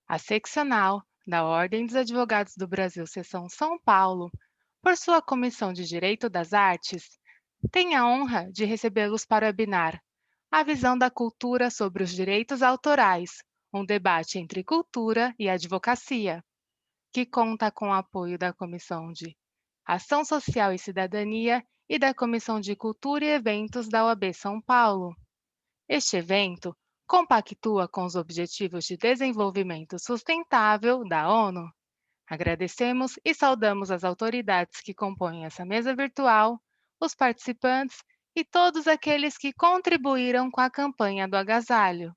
A seccional da Ordem dos Advogados do Brasil, Seção São Paulo, por sua Comissão de Direito das Artes, tem a honra de recebê-los para webinar A Visão da Cultura sobre os Direitos Autorais, um debate entre cultura e advocacia, que conta com o apoio da Comissão de Ação Social e Cidadania e da Comissão de Cultura e Eventos da OAB São Paulo. Este evento compactua com os Objetivos de Desenvolvimento Sustentável da ONU. Agradecemos e saudamos as autoridades que compõem essa mesa virtual, os participantes e todos aqueles que contribuíram com a campanha do agasalho.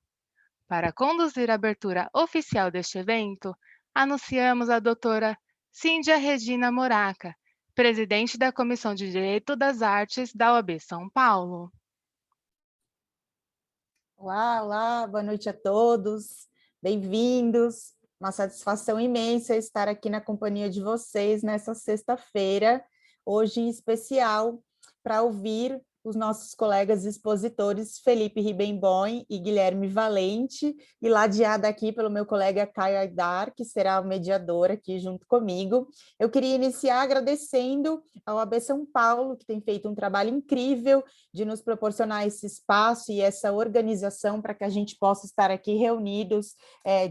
Para conduzir a abertura oficial deste evento, anunciamos a doutora Cíndia Regina Moraca, presidente da Comissão de Direito das Artes da OAB São Paulo. Olá, olá, boa noite a todos, bem-vindos. Uma satisfação imensa estar aqui na companhia de vocês nessa sexta-feira, hoje em especial, para ouvir os nossos colegas expositores Felipe Ribemboim e Guilherme Valente, e ladeada aqui pelo meu colega Caio Aidar, que será o mediador aqui junto comigo. Eu queria iniciar agradecendo ao AB São Paulo, que tem feito um trabalho incrível de nos proporcionar esse espaço e essa organização para que a gente possa estar aqui reunidos,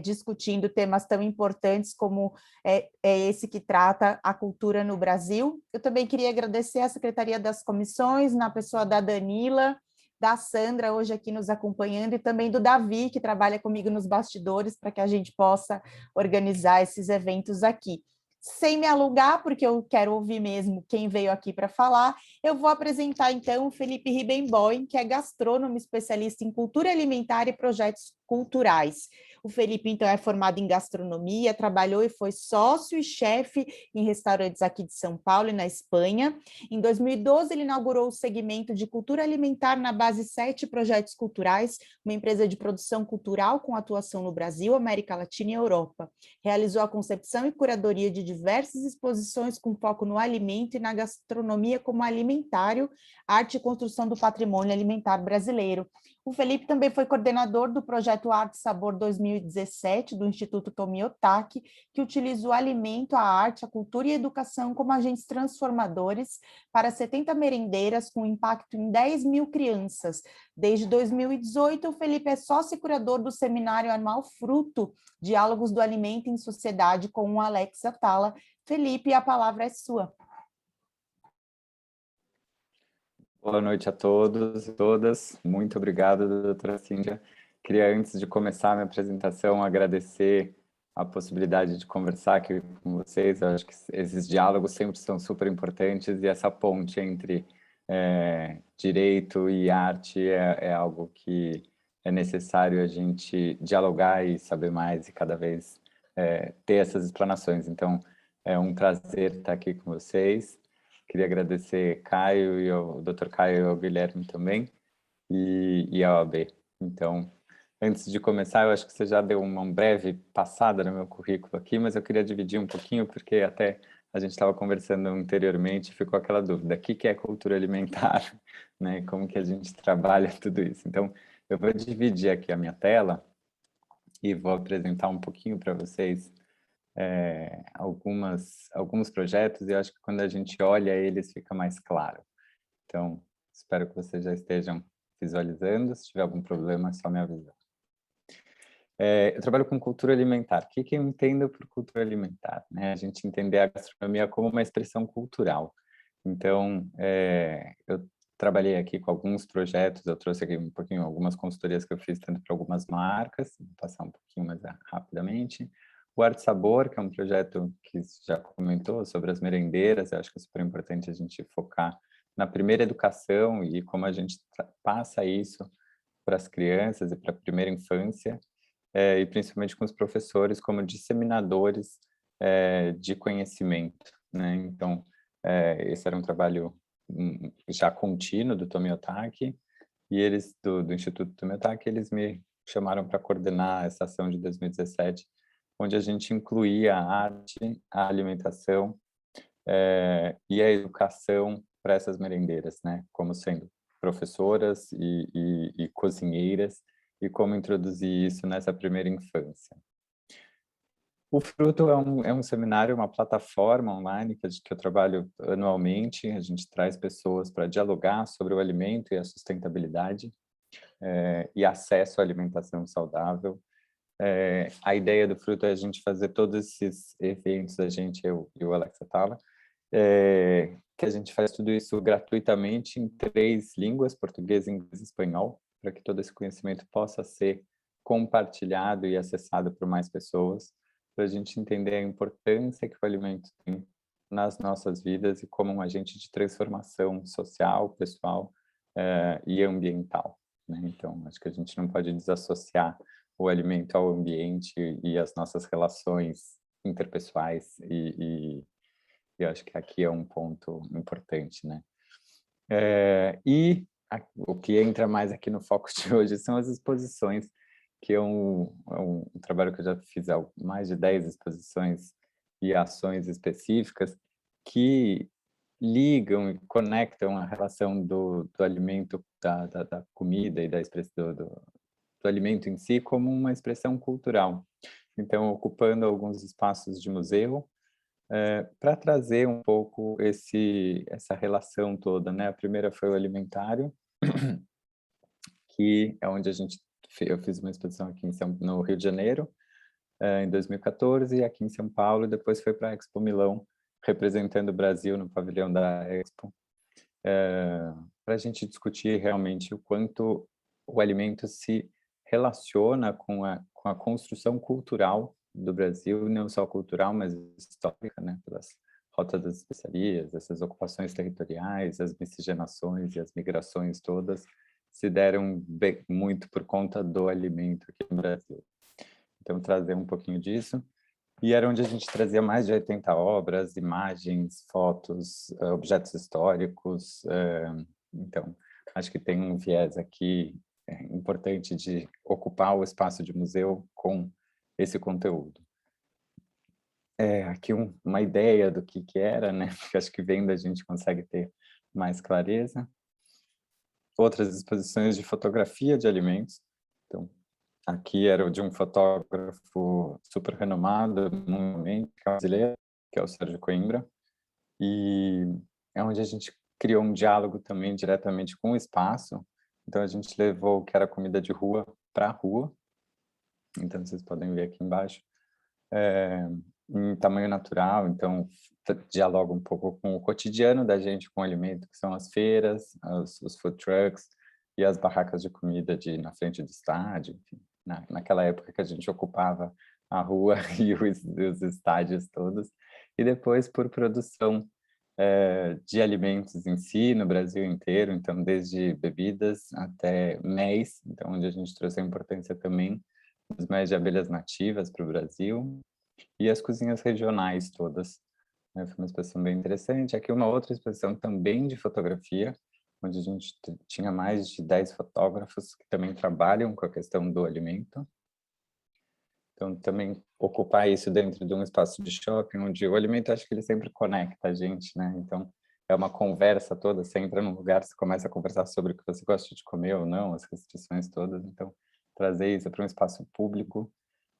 discutindo temas tão importantes como é esse que trata a cultura no Brasil. Eu também queria agradecer à Secretaria das Comissões, na pessoa da Danila, da Sandra, hoje aqui nos acompanhando, e também do Davi, que trabalha comigo nos bastidores, para que a gente possa organizar esses eventos aqui. Sem me alongar, porque eu quero ouvir mesmo quem veio aqui para falar, eu vou apresentar, então, o Felipe Ribemboim, que é gastrônomo especialista em cultura alimentar e projetos culturais. O Felipe, então, é formado em gastronomia, trabalhou e foi sócio e chefe em restaurantes aqui de São Paulo e na Espanha. Em 2012, ele inaugurou o segmento de cultura alimentar na base 7 Projetos Culturais, uma empresa de produção cultural com atuação no Brasil, América Latina e Europa. Realizou a concepção e curadoria de diversas exposições com foco no alimento e na gastronomia como alimentário, arte e construção do patrimônio alimentar brasileiro. O Felipe também foi coordenador do projeto Arte e Sabor 2017 do Instituto Tomiotaki, que utiliza o alimento, a arte, a cultura e a educação como agentes transformadores para 70 merendeiras com impacto em 10 mil crianças. Desde 2018, o Felipe é sócio e curador do seminário anual Fruto, Diálogos do Alimento em Sociedade, com o Alex Atala. Felipe, a palavra é sua. Boa noite a todos e todas. Muito obrigado, doutora Cíndia. Queria, antes de começar a minha apresentação, agradecer a possibilidade de conversar aqui com vocês. Eu acho que esses diálogos sempre são super importantes e essa ponte entre direito e arte é algo que é necessário a gente dialogar e saber mais e cada vez ter essas explanações. Então, é um prazer estar aqui com vocês. Queria agradecer Caio e ao Dr. Caio e ao Guilherme também, e a OAB. Então, antes de começar, eu acho que você já deu uma breve passada no meu currículo aqui, mas eu queria dividir um pouquinho, porque até a gente estava conversando anteriormente, ficou aquela dúvida, o que é cultura alimentar? Né? Como que a gente trabalha tudo isso? Então, eu vou dividir aqui a minha tela e vou apresentar um pouquinho para vocês alguns projetos, e eu acho que quando a gente olha eles fica mais claro. Então, espero que vocês já estejam visualizando. Se tiver algum problema, é só me avisar. Eu trabalho com cultura alimentar. O que eu entendo por cultura alimentar? Né? A gente entender a gastronomia como uma expressão cultural. Então, eu trabalhei aqui com alguns projetos, eu trouxe aqui um pouquinho algumas consultorias que eu fiz tanto para algumas marcas, vou passar um pouquinho mais rapidamente. O Arte Sabor, que é um projeto que já comentou sobre as merendeiras, eu acho que é super importante a gente focar na primeira educação e como a gente passa isso para as crianças e para a primeira infância, e principalmente com os professores como disseminadores de conhecimento, né? Então, esse era um trabalho já contínuo do Tomiotaki, e eles, do Instituto Tomiotaki, eles me chamaram para coordenar essa ação de 2017, onde a gente incluía a arte, a alimentação e a educação para essas merendeiras, né? Como sendo professoras e cozinheiras, e como introduzir isso nessa primeira infância. O Fruto é um seminário, uma plataforma online que eu trabalho anualmente. A gente traz pessoas para dialogar sobre o alimento e a sustentabilidade e acesso à alimentação saudável. A ideia do Fruto é a gente fazer todos esses eventos, a gente, eu e o Alex Atala, que a gente faz tudo isso gratuitamente em 3 línguas, português, inglês e espanhol, para que todo esse conhecimento possa ser compartilhado e acessado por mais pessoas, para a gente entender a importância que o alimento tem nas nossas vidas e como um agente de transformação social, pessoal e ambiental, né? Então, acho que a gente não pode desassociar o alimento ao ambiente e as nossas relações interpessoais e eu acho que aqui é um ponto importante, né? O que entra mais aqui no foco de hoje são as exposições, que é um trabalho que eu já fiz mais de 10 exposições e ações específicas que ligam e conectam a relação do alimento, da comida e da expressão do alimento em si como uma expressão cultural. Então, ocupando alguns espaços de museu, para trazer um pouco essa relação toda, né? A primeira foi o alimentário, que é onde eu fiz uma exposição aqui no Rio de Janeiro, em 2014, e aqui em São Paulo, e depois foi para a Expo Milão, representando o Brasil no pavilhão da Expo, para a gente discutir realmente o quanto o alimento se relaciona com a construção cultural do Brasil, não só cultural, mas histórica, né? Pelas rotas das especiarias, essas ocupações territoriais, as miscigenações e as migrações todas se deram muito por conta do alimento aqui no Brasil. Então, trazer um pouquinho disso. E era onde a gente trazia mais de 80 obras, imagens, fotos, objetos históricos. Então, acho que tem um viés aqui importante de ocupar o espaço de museu com esse conteúdo. Aqui uma ideia do que era, né? Porque acho que vendo a gente consegue ter mais clareza. Outras exposições de fotografia de alimentos. Então, aqui era de um fotógrafo super renomado mundialmente, brasileiro, que é o Sérgio Coimbra, e é onde a gente criou um diálogo também diretamente com o espaço. Então, a gente levou o que era comida de rua para a rua. Então, vocês podem ver aqui embaixo. Em tamanho natural, então dialoga um pouco com o cotidiano da gente com o alimento, que são as feiras, os food trucks e as barracas de comida na frente do estádio, enfim, naquela época que a gente ocupava a rua e os estádios todos, e depois por produção de alimentos em si, no Brasil inteiro, então desde bebidas até méis, então onde a gente trouxe a importância também dos méis de abelhas nativas para o Brasil, e as cozinhas regionais todas. Foi uma exposição bem interessante. Aqui uma outra exposição também de fotografia, onde a gente tinha mais de 10 fotógrafos que também trabalham com a questão do alimento. Então, também ocupar isso dentro de um espaço de shopping, onde o alimento, acho que ele sempre conecta a gente, né? Então, é uma conversa toda, você entra num lugar, você começa a conversar sobre o que você gosta de comer ou não, as restrições todas. Então, trazer isso para um espaço público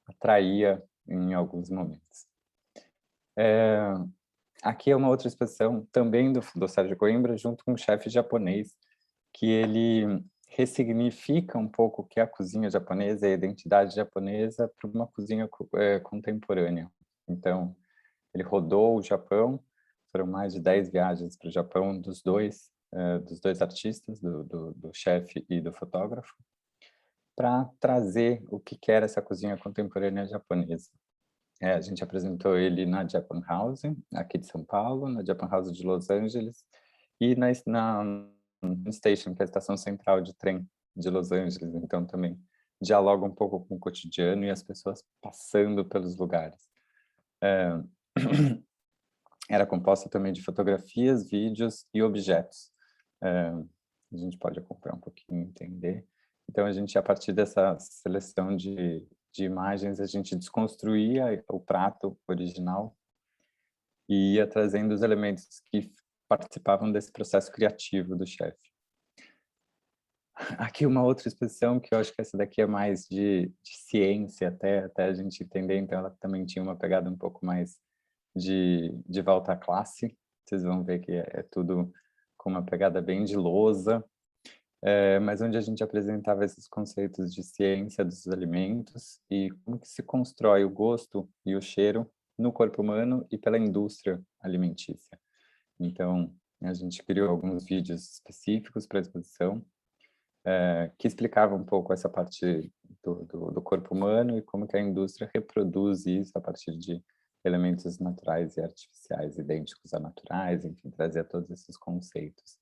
atraía em alguns momentos. Aqui é uma outra exposição também do Sérgio Coimbra, junto com um chefe japonês, que ele ressignifica um pouco o que é a cozinha japonesa e a identidade japonesa para uma cozinha contemporânea. Então, ele rodou o Japão, foram mais de 10 viagens para o Japão dos dois artistas, do chefe e do fotógrafo, para trazer o que era essa cozinha contemporânea japonesa. A gente apresentou ele na Japan House, aqui de São Paulo, na Japan House de Los Angeles, e na Station, que é a estação central de trem de Los Angeles. Então, também dialoga um pouco com o cotidiano e as pessoas passando pelos lugares. Era composta também de fotografias, vídeos e objetos. A gente pode acompanhar um pouquinho, entender. Então, a gente, a partir dessa seleção de imagens, a gente desconstruía o prato original e ia trazendo os elementos que participavam desse processo criativo do chefe. aqui uma outra exposição, que eu acho que essa daqui é mais de ciência, até a gente entender, então ela também tinha uma pegada um pouco mais de volta à classe. Vocês vão ver que é tudo com uma pegada bem de lousa, mas onde a gente apresentava esses conceitos de ciência dos alimentos e como que se constrói o gosto e o cheiro no corpo humano e pela indústria alimentícia. Então, a gente criou alguns vídeos específicos para a exposição, que explicavam um pouco essa parte do corpo humano e como que a indústria reproduz isso a partir de elementos naturais e artificiais, idênticos a naturais, enfim, trazia todos esses conceitos.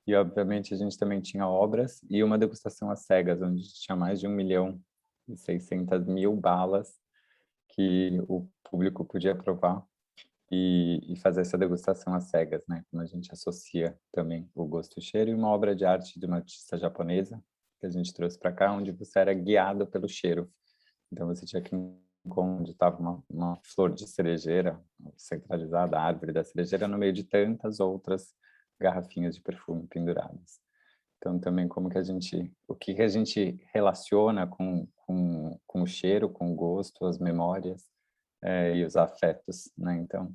E, obviamente, a gente também tinha obras e uma degustação às cegas, onde tinha mais de 1.600.000 balas que o público podia provar e fazer essa degustação às cegas, né? Como a gente associa também o gosto e o cheiro, e uma obra de arte de uma artista japonesa, que a gente trouxe para cá, onde você era guiado pelo cheiro. Então, você tinha que ir onde estava uma flor de cerejeira centralizada, a árvore da cerejeira, no meio de tantas outras garrafinhas de perfume penduradas. Então, também como que o que a gente relaciona com o cheiro, com o gosto, as memórias e os afetos, né? Então,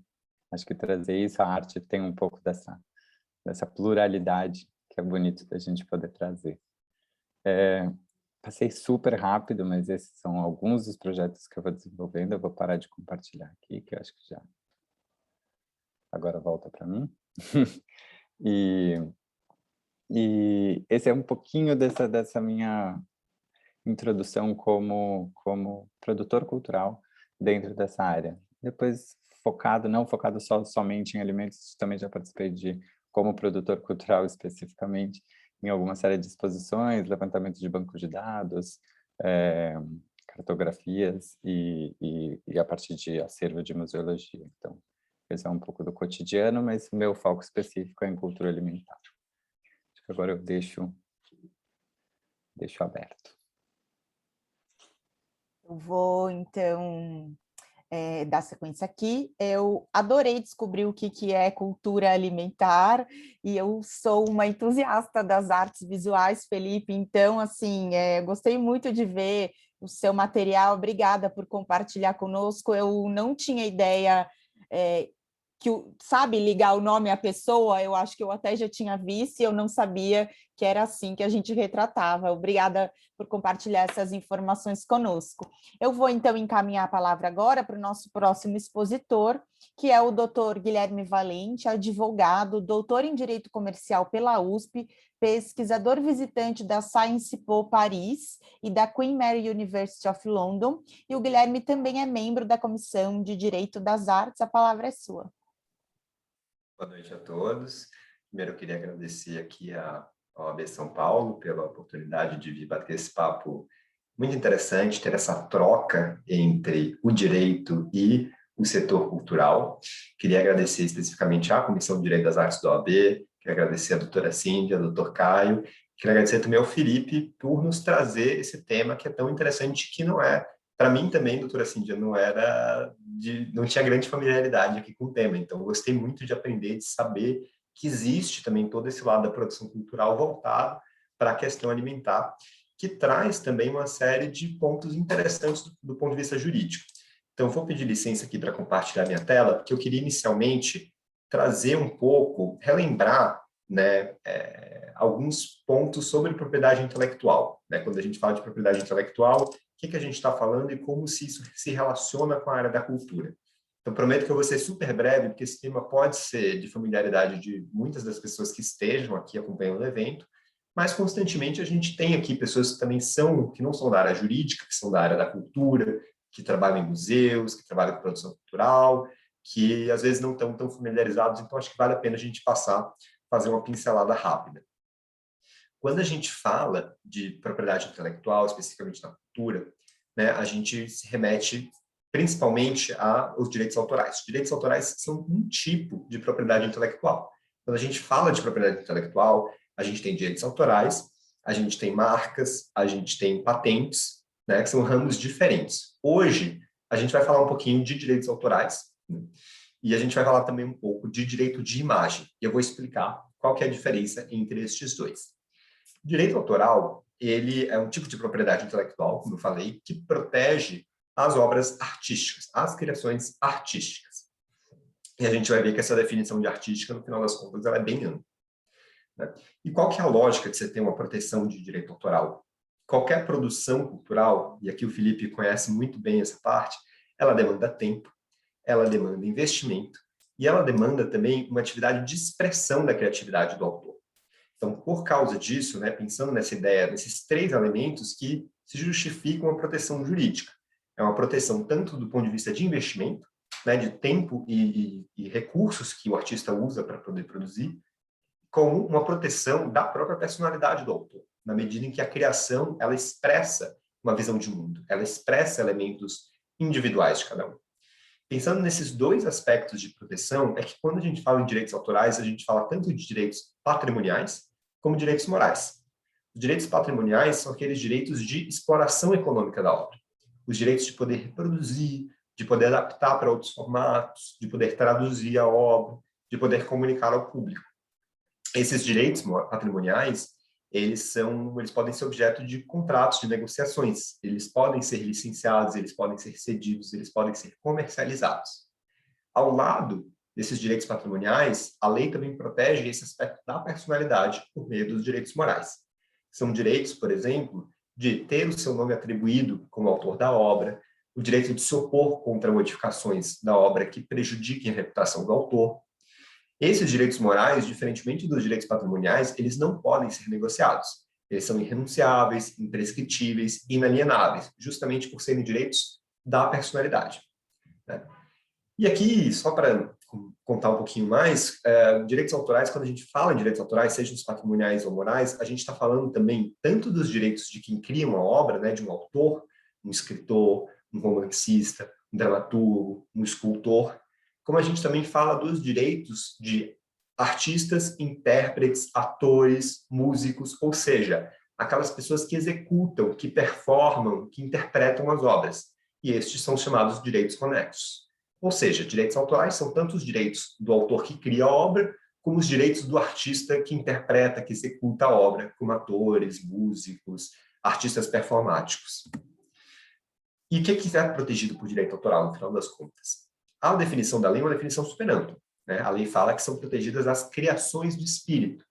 acho que trazer isso, a arte tem um pouco dessa pluralidade que é bonito da gente poder trazer. Passei super rápido, mas esses são alguns dos projetos que eu vou desenvolvendo. Eu vou parar de compartilhar aqui, que eu acho que já... Agora volta para mim. E esse é um pouquinho dessa minha introdução como produtor cultural dentro dessa área. Depois, não focado somente em alimentos, também já participei como produtor cultural especificamente, em alguma série de exposições, levantamento de banco de dados, cartografias e a partir de acervo de museologia. Então, esse é um pouco do cotidiano, mas meu foco específico é em cultura alimentar. Acho que agora eu deixo aberto. Eu vou, então, dar sequência aqui. Eu adorei descobrir o que é cultura alimentar e eu sou uma entusiasta das artes visuais, Felipe, então, assim, gostei muito de ver o seu material, obrigada por compartilhar conosco. Eu não tinha ideia sabe, ligar o nome à pessoa, eu acho que eu até já tinha visto e eu não sabia que era assim que a gente retratava. Obrigada por compartilhar essas informações conosco. Eu vou, então, encaminhar a palavra agora para o nosso próximo expositor, que é o Dr. Guilherme Valente, advogado, doutor em Direito Comercial pela USP, pesquisador visitante da Sciences Po Paris e da Queen Mary University of London, e o Guilherme também é membro da Comissão de Direito das Artes. A palavra é sua. Boa noite a todos. Primeiro, eu queria agradecer aqui à OAB São Paulo pela oportunidade de vir bater esse papo muito interessante, ter essa troca entre o direito e o setor cultural. Queria agradecer especificamente à Comissão de Direito das Artes da OAB, queria agradecer à doutora Cíndia, ao doutor Caio, queria agradecer também ao Felipe por nos trazer esse tema que é tão interessante, que não é, para mim também, doutora Cíndia, não tinha grande familiaridade aqui com o tema, então gostei muito de aprender, de saber que existe também todo esse lado da produção cultural voltado para a questão alimentar, que traz também uma série de pontos interessantes do ponto de vista jurídico. Então, vou pedir licença aqui para compartilhar minha tela, porque eu queria inicialmente trazer um pouco, relembrar, né, alguns pontos sobre propriedade intelectual. Né? Quando a gente fala de propriedade intelectual, o que a gente está falando e como se isso se relaciona com a área da cultura. Então, prometo que eu vou ser super breve, porque esse tema pode ser de familiaridade de muitas das pessoas que estejam aqui acompanhando o evento, mas constantemente a gente tem aqui pessoas que também que não são da área jurídica, que são da área da cultura, que trabalham em museus, que trabalham com produção cultural, que às vezes não estão tão familiarizados, então acho que vale a pena a gente fazer uma pincelada rápida. Quando a gente fala de propriedade intelectual, especificamente na cultura, né, a gente se remete principalmente aos direitos autorais. Os direitos autorais são um tipo de propriedade intelectual. Quando a gente fala de propriedade intelectual, a gente tem direitos autorais, a gente tem marcas, a gente tem patentes, né, que são ramos diferentes. Hoje, a gente vai falar um pouquinho de direitos autorais, né, e a gente vai falar também um pouco de direito de imagem. E eu vou explicar qual que é a diferença entre estes dois. O direito autoral, ele é um tipo de propriedade intelectual, como eu falei, que protege as obras artísticas, as criações artísticas. E a gente vai ver que essa definição de artística, no final das contas, ela é bem ampla, né? E qual que é a lógica de você ter uma proteção de direito autoral? Qualquer produção cultural, e aqui o Felipe conhece muito bem essa parte, ela demanda tempo, ela demanda investimento, e ela demanda também uma atividade de expressão da criatividade do autor. Então, por causa disso, né, pensando nessa ideia, nesses 3 elementos que se justificam a proteção jurídica. É uma proteção tanto do ponto de vista de investimento, né, de tempo e recursos que o artista usa para poder produzir, como uma proteção da própria personalidade do autor, na medida em que a criação ela expressa uma visão de mundo, ela expressa elementos individuais de cada um. Pensando nesses 2 aspectos de proteção, é que quando a gente fala em direitos autorais, a gente fala tanto de direitos patrimoniais como direitos morais. Os direitos patrimoniais são aqueles direitos de exploração econômica da obra. Os direitos de poder reproduzir, de poder adaptar para outros formatos, de poder traduzir a obra, de poder comunicar ao público. Esses direitos patrimoniais, eles podem ser objeto de contratos, de negociações. Eles podem ser licenciados, eles podem ser cedidos, eles podem ser comercializados. Ao lado desses direitos patrimoniais, a lei também protege esse aspecto da personalidade por meio dos direitos morais. São direitos, por exemplo, de ter o seu nome atribuído como autor da obra, o direito de se opor contra modificações da obra que prejudiquem a reputação do autor. Esses direitos morais, diferentemente dos direitos patrimoniais, eles não podem ser negociados. Eles são irrenunciáveis, imprescritíveis, inalienáveis, justamente por serem direitos da personalidade, né? E aqui, só para contar um pouquinho mais, direitos autorais, quando a gente fala em direitos autorais, seja os patrimoniais ou morais, a gente está falando também tanto dos direitos de quem cria uma obra, né, de um autor, um escritor, um romancista, um dramaturgo, um escultor, como a gente também fala dos direitos de artistas, intérpretes, atores, músicos, ou seja, aquelas pessoas que executam, que performam, que interpretam as obras. E estes são chamados direitos conexos. Ou seja, direitos autorais são tanto os direitos do autor que cria a obra, como os direitos do artista que interpreta, que executa a obra, como atores, músicos, artistas performáticos. E o que é protegido por direito autoral, no final das contas? A definição da lei é uma definição super ampla, né? A lei fala que são protegidas as criações de espírito.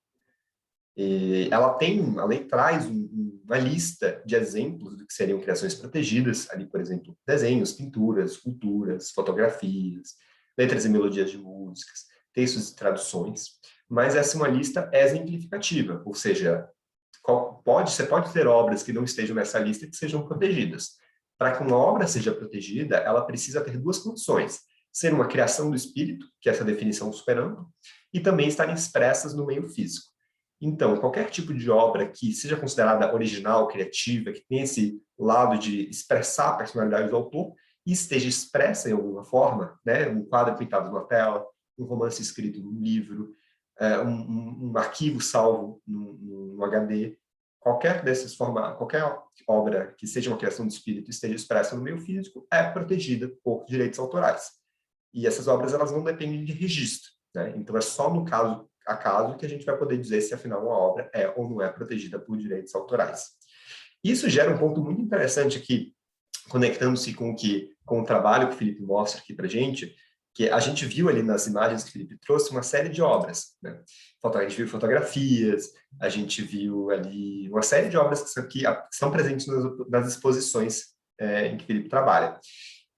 E a lei traz uma lista de exemplos do que seriam criações protegidas, ali, por exemplo, desenhos, pinturas, esculturas, fotografias, letras e melodias de músicas, textos e traduções, mas essa é uma lista exemplificativa, ou seja, você pode ter obras que não estejam nessa lista que sejam protegidas. Para que uma obra seja protegida, ela precisa ter 2 condições: ser uma criação do espírito, que é essa definição super ampla, e também estarem expressas no meio físico. Então, qualquer tipo de obra que seja considerada original, criativa, que tenha esse lado de expressar a personalidade do autor e esteja expressa em alguma forma, né? Um quadro pintado numa tela, um romance escrito num livro, um arquivo salvo no HD, qualquer desses formatos, qualquer obra que seja uma criação de espírito e esteja expressa no meio físico é protegida por direitos autorais. E essas obras elas não dependem de registro, né? Então é só no caso a caso que a gente vai poder dizer se afinal uma obra é ou não é protegida por direitos autorais. Isso gera um ponto muito interessante aqui, conectando-se com o trabalho que o Felipe mostra aqui para a gente, que a gente viu ali nas imagens que o Felipe trouxe uma série de obras, né? A gente viu fotografias, a gente viu ali uma série de obras que são presentes nas exposições em que o Felipe trabalha.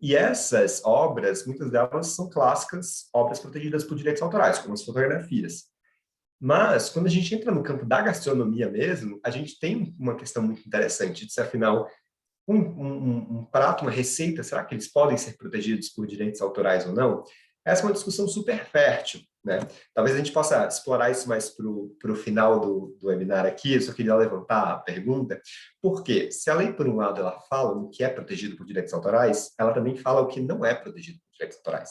E essas obras, muitas delas são clássicas, obras protegidas por direitos autorais, como as fotografias. Mas, quando a gente entra no campo da gastronomia mesmo, a gente tem uma questão muito interessante de se, afinal, um prato, uma receita, será que eles podem ser protegidos por direitos autorais ou não? Essa é uma discussão super fértil, né? Talvez a gente possa explorar isso mais para o final do webinar aqui. Eu só queria levantar a pergunta, porque se a lei, por um lado, ela fala o que é protegido por direitos autorais, ela também fala o que não é protegido por direitos autorais.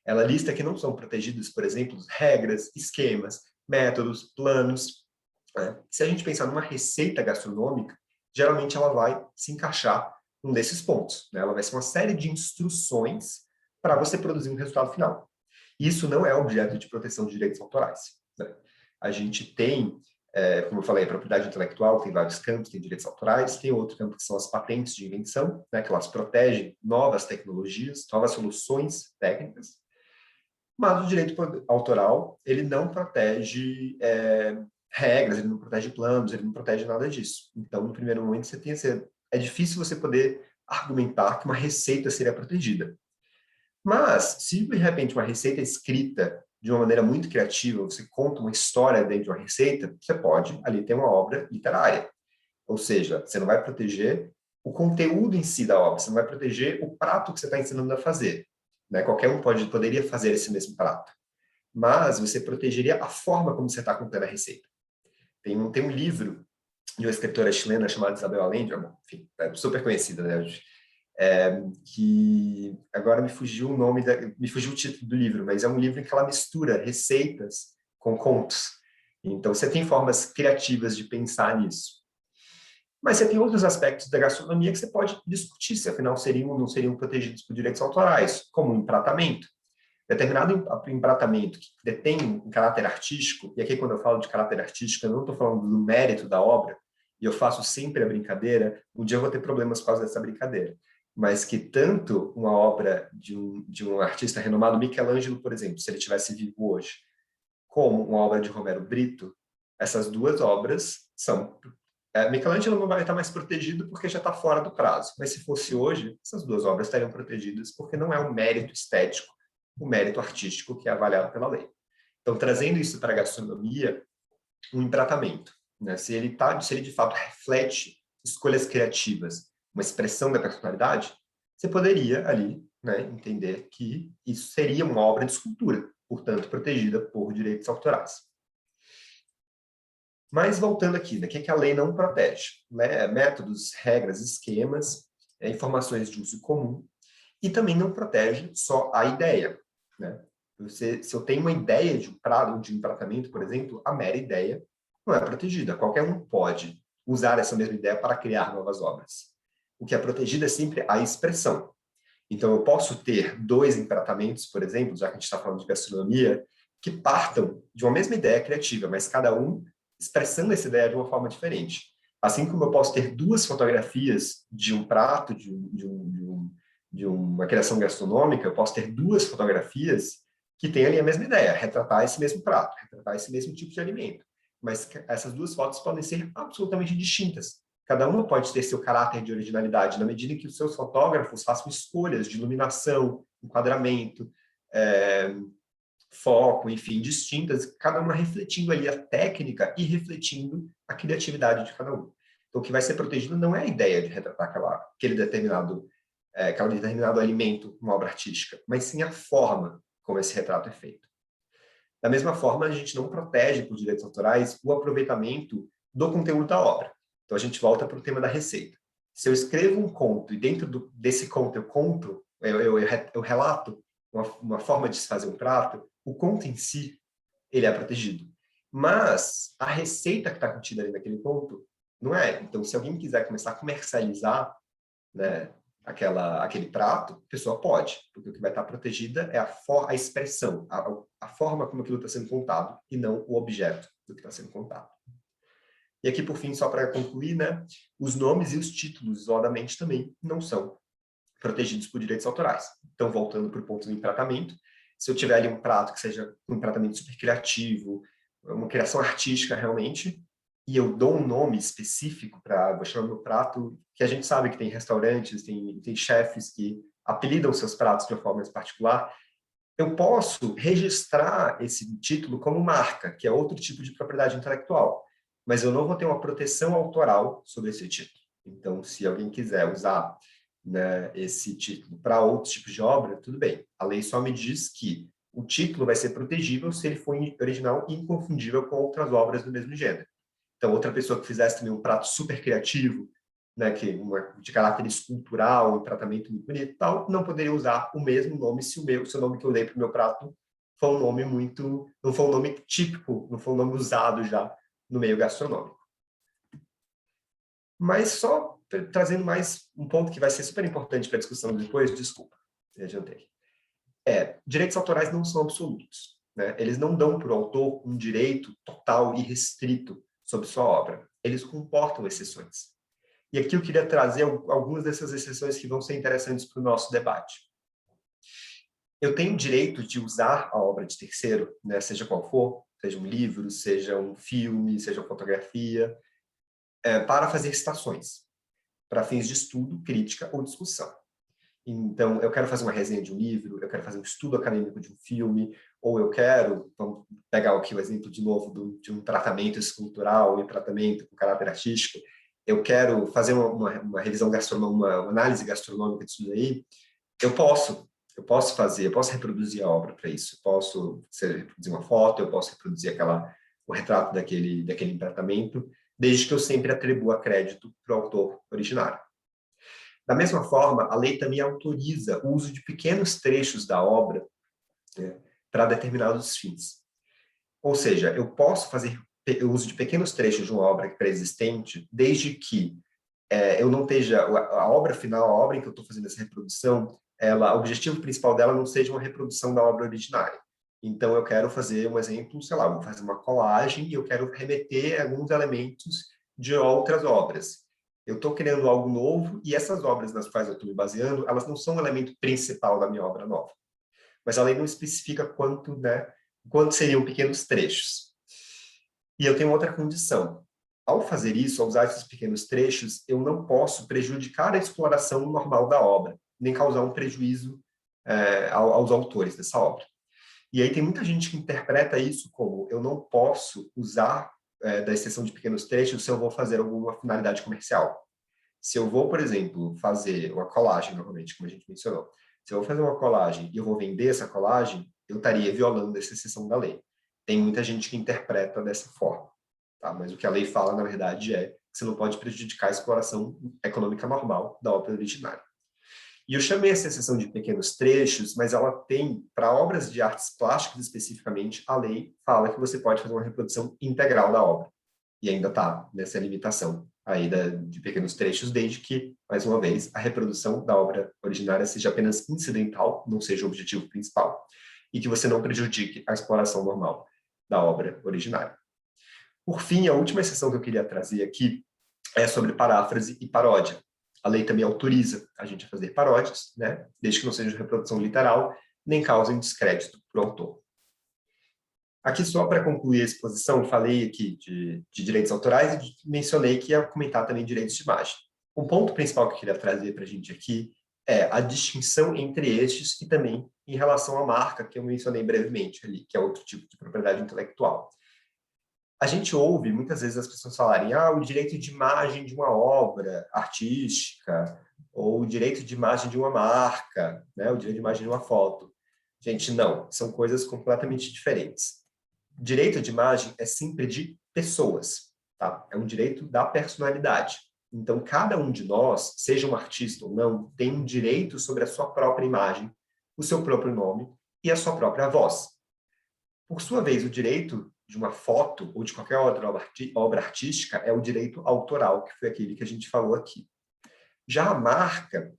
Ela lista que não são protegidos, por exemplo, regras, esquemas, métodos, planos, né? Se a gente pensar numa receita gastronômica, geralmente ela vai se encaixar num desses pontos, né? Ela vai ser uma série de instruções para você produzir um resultado final. Isso não é objeto de proteção de direitos autorais, né? A gente tem como eu falei, a propriedade intelectual tem vários campos, tem direitos autorais, tem outro campo que são as patentes de invenção, né, que elas protegem novas tecnologias, novas soluções técnicas, mas o direito autoral, ele não protege regras, ele não protege planos, ele não protege nada disso. Então, no primeiro momento, é difícil você poder argumentar que uma receita seria protegida. Mas, se de repente uma receita é escrita de uma maneira muito criativa, você conta uma história dentro de uma receita, você pode ali ter uma obra literária. Ou seja, você não vai proteger o conteúdo em si da obra, você não vai proteger o prato que você está ensinando a fazer. Né? Qualquer um poderia fazer esse mesmo prato. Mas você protegeria a forma como você está contando a receita. Tem um livro de uma escritora chilena chamada Isabel Allende, enfim, é super conhecida, né? Que agora me fugiu o título do livro, mas é um livro em que ela mistura receitas com contos. Então, você tem formas criativas de pensar nisso. Mas você tem outros aspectos da gastronomia que você pode discutir se, afinal, seriam ou não seriam protegidos por direitos autorais, como o empratamento. Determinado empratamento que detém um caráter artístico, e aqui quando eu falo de caráter artístico, eu não estou falando do mérito da obra, e eu faço sempre a brincadeira, um dia eu vou ter problemas por causa dessa brincadeira, mas que tanto uma obra de um artista renomado, Michelangelo, por exemplo, se ele tivesse vivo hoje, como uma obra de Romero Brito, essas duas obras são... Michelangelo não vai estar mais protegido porque já está fora do prazo, mas se fosse hoje, essas duas obras estariam protegidas porque não é um mérito estético, o mérito artístico que é avaliado pela lei. Então, trazendo isso para a gastronomia, um empratamento, né? Se ele de fato reflete escolhas criativas, uma expressão da personalidade, você poderia ali, né, entender que isso seria uma obra de escultura, portanto, protegida por direitos autorais. Mas voltando aqui, o que a lei não protege? Métodos, regras, esquemas, informações de uso comum, e também não protege só a ideia. Né? Se eu tenho uma ideia de um prato, de um tratamento, por exemplo, a mera ideia não é protegida. Qualquer um pode usar essa mesma ideia para criar novas obras. O que é protegido é sempre a expressão. Então, eu posso ter 2 empratamentos, por exemplo, já que a gente está falando de gastronomia, que partam de uma mesma ideia criativa, mas cada um expressando essa ideia de uma forma diferente. Assim como eu posso ter 2 fotografias de um prato, de uma criação gastronômica, eu posso ter 2 fotografias que têm ali a mesma ideia, retratar esse mesmo prato, retratar esse mesmo tipo de alimento. Mas essas 2 fotos podem ser absolutamente distintas. Cada uma pode ter seu caráter de originalidade, na medida em que os seus fotógrafos façam escolhas de iluminação, enquadramento, foco, enfim, distintas, cada uma refletindo ali a técnica e refletindo a criatividade de cada um. Então, o que vai ser protegido não é a ideia de retratar aquele determinado alimento, uma obra artística, mas sim a forma como esse retrato é feito. Da mesma forma, a gente não protege por direitos autorais o aproveitamento do conteúdo da obra. Então, a gente volta para o tema da receita. Se eu escrevo um conto e dentro desse conto eu relato uma forma de se fazer um prato, o conto em si, ele é protegido. Mas a receita que está contida ali naquele conto não é. Então, se alguém quiser começar a comercializar, né, aquele prato, a pessoa pode, porque o que vai estar protegida é a expressão, a forma como aquilo está sendo contado, e não o objeto do que está sendo contado. E aqui, por fim, só para concluir, né, os nomes e os títulos, isoladamente, também não são protegidos por direitos autorais. Então, voltando para o ponto do empratamento, se eu tiver ali um prato que seja um empratamento super criativo, uma criação artística realmente, e eu dou um nome específico para, vou chamar meu prato, que a gente sabe que tem restaurantes, tem chefes que apelidam seus pratos de uma forma mais particular, eu posso registrar esse título como marca, que é outro tipo de propriedade intelectual, mas eu não vou ter uma proteção autoral sobre esse título. Então, se alguém quiser usar, né, esse título para outros tipos de obra, tudo bem. A lei só me diz que o título vai ser protegível se ele for original e inconfundível com outras obras do mesmo gênero. Então, outra pessoa que fizesse também um prato super criativo, né, de caráter escultural, um tratamento muito bonito e tal, não poderia usar o mesmo nome se o seu nome que eu dei para o meu prato foi um nome não foi um nome típico, não foi um nome usado já no meio gastronômico. Mas só trazendo mais um ponto que vai ser super importante para a discussão depois, desculpa, me adiantei. Direitos autorais não são absolutos, né? Eles não dão para o autor um direito total e restrito sobre sua obra. Eles comportam exceções. E aqui eu queria trazer algumas dessas exceções que vão ser interessantes para o nosso debate. Eu tenho o direito de usar a obra de terceiro, né, seja qual for, seja um livro, seja um filme, seja uma fotografia, para fazer citações, para fins de estudo, crítica ou discussão. Então, eu quero fazer uma resenha de um livro, eu quero fazer um estudo acadêmico de um filme, ou eu quero, vamos pegar aqui o exemplo de novo de um tratamento escultural, um tratamento com caráter artístico, eu quero fazer uma revisão gastronômica, uma análise gastronômica disso daí, eu posso fazer, eu posso reproduzir a obra para isso, eu posso reproduzir uma foto, eu posso reproduzir o retrato daquele tratamento, desde que eu sempre atribua crédito para o autor originário. Da mesma forma, a lei também autoriza o uso de pequenos trechos da obra, né, para determinados fins. Ou seja, eu posso fazer o uso de pequenos trechos de uma obra pré-existente, desde que eu não esteja, a obra final, a obra em que eu estou fazendo essa reprodução, o objetivo principal dela não seja uma reprodução da obra originária. Então, eu quero fazer um exemplo, sei lá, vou fazer uma colagem e eu quero remeter alguns elementos de outras obras. Eu estou criando algo novo e essas obras nas quais eu estou me baseando, elas não são o elemento principal da minha obra nova. Mas a lei não especifica quanto seriam pequenos trechos. E eu tenho outra condição. Ao fazer isso, ao usar esses pequenos trechos, eu não posso prejudicar a exploração normal da obra, nem causar um prejuízo aos autores dessa obra. E aí tem muita gente que interpreta isso como eu não posso usar da exceção de pequenos trechos se eu vou fazer alguma finalidade comercial. Se eu vou, por exemplo, fazer uma colagem, normalmente, como a gente mencionou, se eu vou fazer uma colagem e eu vou vender essa colagem, eu estaria violando essa exceção da lei. Tem muita gente que interpreta dessa forma, tá? Mas o que a lei fala, na verdade, é que você não pode prejudicar a exploração econômica normal da obra originária. E eu chamei essa exceção de pequenos trechos, mas ela tem, para obras de artes plásticas especificamente, a lei fala que você pode fazer uma reprodução integral da obra. E ainda está nessa limitação aí de pequenos trechos, desde que, mais uma vez, a reprodução da obra originária seja apenas incidental, não seja o objetivo principal, e que você não prejudique a exploração normal da obra originária. Por fim, a última exceção que eu queria trazer aqui é sobre paráfrase e paródia. A lei também autoriza a gente a fazer paródias, né, desde que não seja reprodução literal, nem causem descrédito para o autor. Aqui, só para concluir a exposição, falei aqui de direitos autorais e mencionei que ia comentar também direitos de imagem. O ponto principal que eu queria trazer para a gente aqui é a distinção entre estes e também em relação à marca, que eu mencionei brevemente ali, que é outro tipo de propriedade intelectual. A gente ouve muitas vezes as pessoas falarem o direito de imagem de uma obra artística, ou o direito de imagem de uma marca, né, o direito de imagem de uma foto. Gente, não, são coisas completamente diferentes. Direito de imagem é sempre de pessoas, tá? É um direito da personalidade. Então, cada um de nós, seja um artista ou não, tem um direito sobre a sua própria imagem, o seu próprio nome e a sua própria voz. Por sua vez, o direito de uma foto ou de qualquer outra obra artística é o direito autoral, que foi aquele que a gente falou aqui. Já a marca,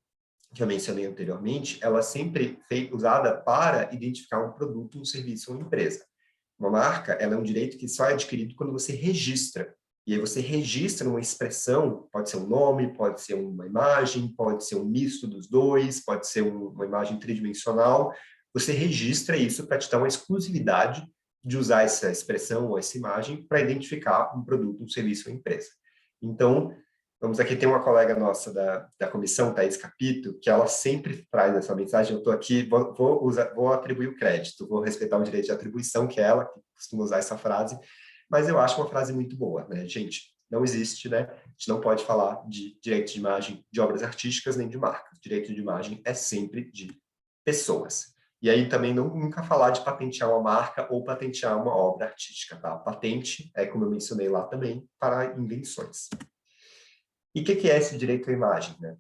que eu mencionei anteriormente, ela sempre foi usada para identificar um produto, um serviço ou uma empresa. Uma marca, ela é um direito que só é adquirido quando você registra. E aí você registra uma expressão, pode ser um nome, pode ser uma imagem, pode ser um misto dos dois, pode ser uma imagem tridimensional. Você registra isso para te dar uma exclusividade de usar essa expressão ou essa imagem para identificar um produto, um serviço ou empresa. Então, vamos aqui, tem uma colega nossa da comissão, Thaís Capito, que ela sempre traz essa mensagem. Eu estou aqui, vou atribuir o crédito, vou respeitar o direito de atribuição, que é ela que costuma usar essa frase, mas eu acho uma frase muito boa, né, gente? Não existe, né? A gente não pode falar de direito de imagem de obras artísticas nem de marcas. Direito de imagem é sempre de pessoas. E aí também nunca falar de patentear uma marca ou patentear uma obra artística, tá? Patente é, como eu mencionei lá também, para invenções. E o que é esse direito à imagem, né?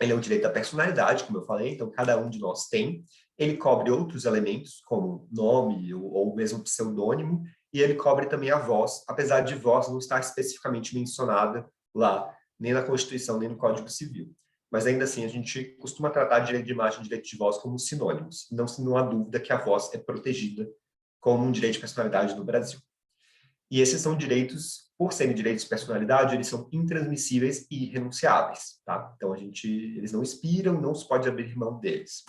Ele é o direito da personalidade, como eu falei, então cada um de nós tem. Ele cobre outros elementos, como nome ou mesmo pseudônimo, e ele cobre também a voz, apesar de voz não estar especificamente mencionada lá, nem na Constituição, nem no Código Civil. Mas ainda assim, a gente costuma tratar direito de imagem e direito de voz como sinônimos. Não há dúvida que a voz é protegida como um direito de personalidade no Brasil. E esses são direitos, por serem direitos de personalidade, eles são intransmissíveis e irrenunciáveis, tá? Então, eles não expiram, não se pode abrir mão deles.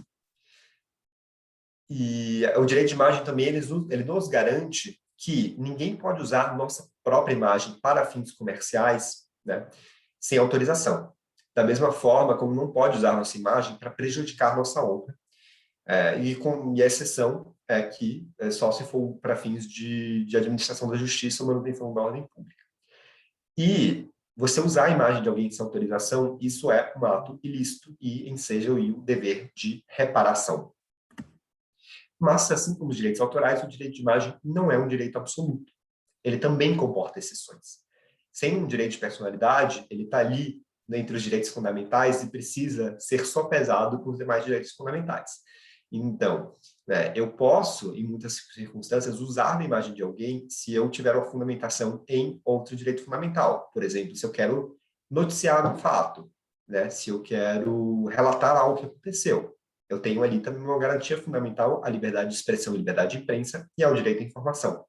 E o direito de imagem também, ele nos garante que ninguém pode usar nossa própria imagem para fins comerciais, né, sem autorização. Da mesma forma como não pode usar nossa imagem para prejudicar nossa honra. E a exceção é que só se for para fins de administração da justiça ou manutenção da ordem pública. E você usar a imagem de alguém sem autorização, isso é um ato ilícito e enseja o dever de reparação. Mas, assim como os direitos autorais, o direito de imagem não é um direito absoluto. Ele também comporta exceções. Sem um direito de personalidade, ele está ali, né, entre os direitos fundamentais e precisa ser sopesado com os demais direitos fundamentais. Então, eu posso, em muitas circunstâncias, usar a imagem de alguém se eu tiver uma fundamentação em outro direito fundamental. Por exemplo, se eu quero noticiar um fato, né, se eu quero relatar algo que aconteceu. Eu tenho ali também uma garantia fundamental à liberdade de expressão, liberdade de imprensa e ao direito à informação.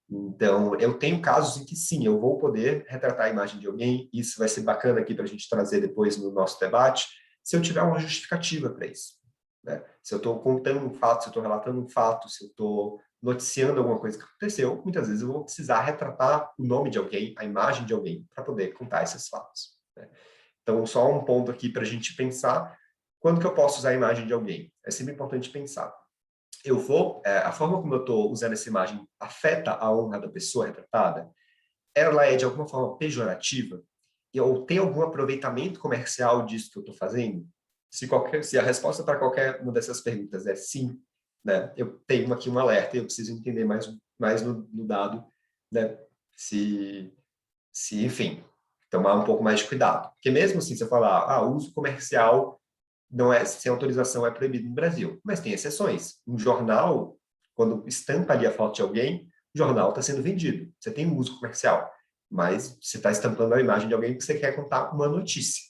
Então, eu tenho casos em que, sim, eu vou poder retratar a imagem de alguém, isso vai ser bacana aqui para a gente trazer depois no nosso debate, se eu tiver uma justificativa para isso. Né? Se eu estou contando um fato, se eu estou relatando um fato, se eu estou noticiando alguma coisa que aconteceu, muitas vezes eu vou precisar retratar o nome de alguém, a imagem de alguém, para poder contar esses fatos. Né? Então, só um ponto aqui para a gente pensar, quando que eu posso usar a imagem de alguém? É sempre importante pensar. A forma como eu estou usando essa imagem afeta a honra da pessoa retratada? Ela é de alguma forma pejorativa? Ou tem algum aproveitamento comercial disso que eu estou fazendo? Se a resposta para qualquer uma dessas perguntas é sim, né, eu tenho aqui um alerta e eu preciso entender mais no dado, né, enfim, tomar um pouco mais de cuidado. Porque mesmo assim, se eu falar, uso comercial não é, sem autorização é proibido no Brasil, mas tem exceções. Um jornal, quando estampa ali a foto de alguém, o jornal está sendo vendido. Você tem um uso comercial, mas você está estampando a imagem de alguém porque você quer contar uma notícia.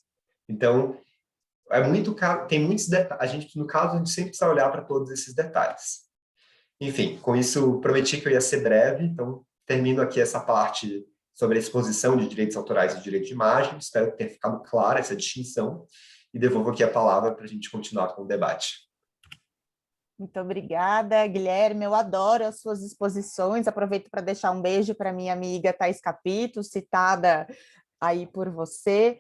Então, tem muitos detalhes. No caso, a gente sempre precisa olhar para todos esses detalhes. Enfim, com isso, prometi que eu ia ser breve, então termino aqui essa parte sobre a exposição de direitos autorais e direito de imagem. Espero que tenha ficado clara essa distinção. E devolvo aqui a palavra para a gente continuar com o debate. Muito obrigada, Guilherme. Eu adoro as suas exposições. Aproveito para deixar um beijo para minha amiga Thais Capito, citada aí por você.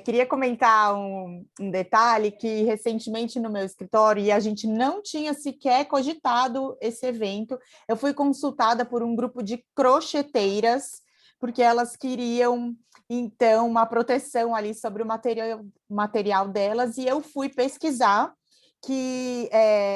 Queria comentar um detalhe que recentemente no meu escritório, e a gente não tinha sequer cogitado esse evento, eu fui consultada por um grupo de crocheteiras, porque elas queriam, então, uma proteção ali sobre o material delas, e eu fui pesquisar que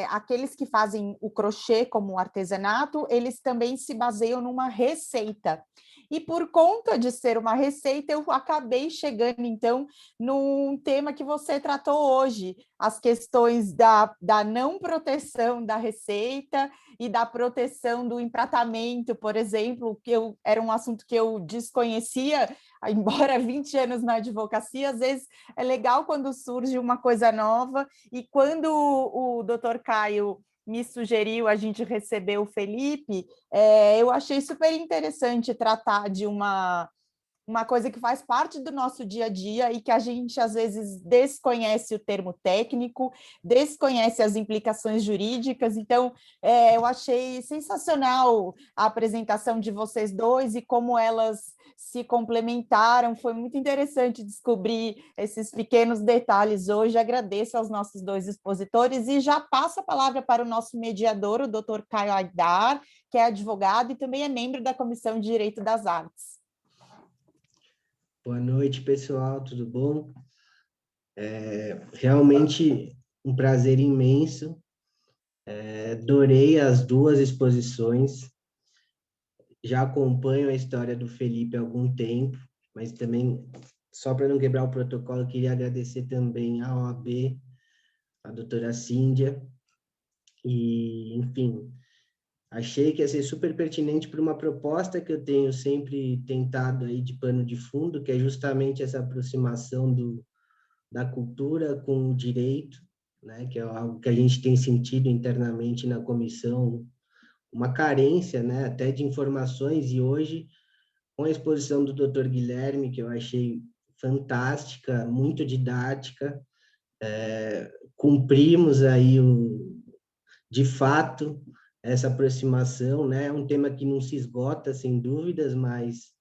aqueles que fazem o crochê como artesanato, eles também se baseiam numa receita. E por conta de ser uma receita, eu acabei chegando, então, num tema que você tratou hoje, as questões da não proteção da receita e da proteção do empratamento, por exemplo, era um assunto que eu desconhecia, embora 20 anos na advocacia, às vezes é legal quando surge uma coisa nova, e quando o doutor Caio me sugeriu a gente receber o Felipe, eu achei super interessante tratar de uma coisa que faz parte do nosso dia a dia e que a gente, às vezes, desconhece o termo técnico, desconhece as implicações jurídicas. Então, eu achei sensacional a apresentação de vocês dois e como elas se complementaram. Foi muito interessante descobrir esses pequenos detalhes hoje. Agradeço aos nossos dois expositores e já passo a palavra para o nosso mediador, o Dr. Caio Aidar, que é advogado e também é membro da Comissão de Direito das Artes. Boa noite, pessoal, tudo bom? Realmente um prazer imenso. Adorei as duas exposições. Já acompanho a história do Felipe há algum tempo, mas também, só para não quebrar o protocolo, eu queria agradecer também à OAB, a doutora Cíndia, e, enfim, achei que ia ser super pertinente para uma proposta que eu tenho sempre tentado aí de pano de fundo, que é justamente essa aproximação da cultura com o direito, né, que é algo que a gente tem sentido internamente na comissão uma carência, né, até de informações, e hoje, com a exposição do Dr. Guilherme, que eu achei fantástica, muito didática, cumprimos aí, de fato, essa aproximação, né? É um tema que não se esgota, sem dúvidas, mas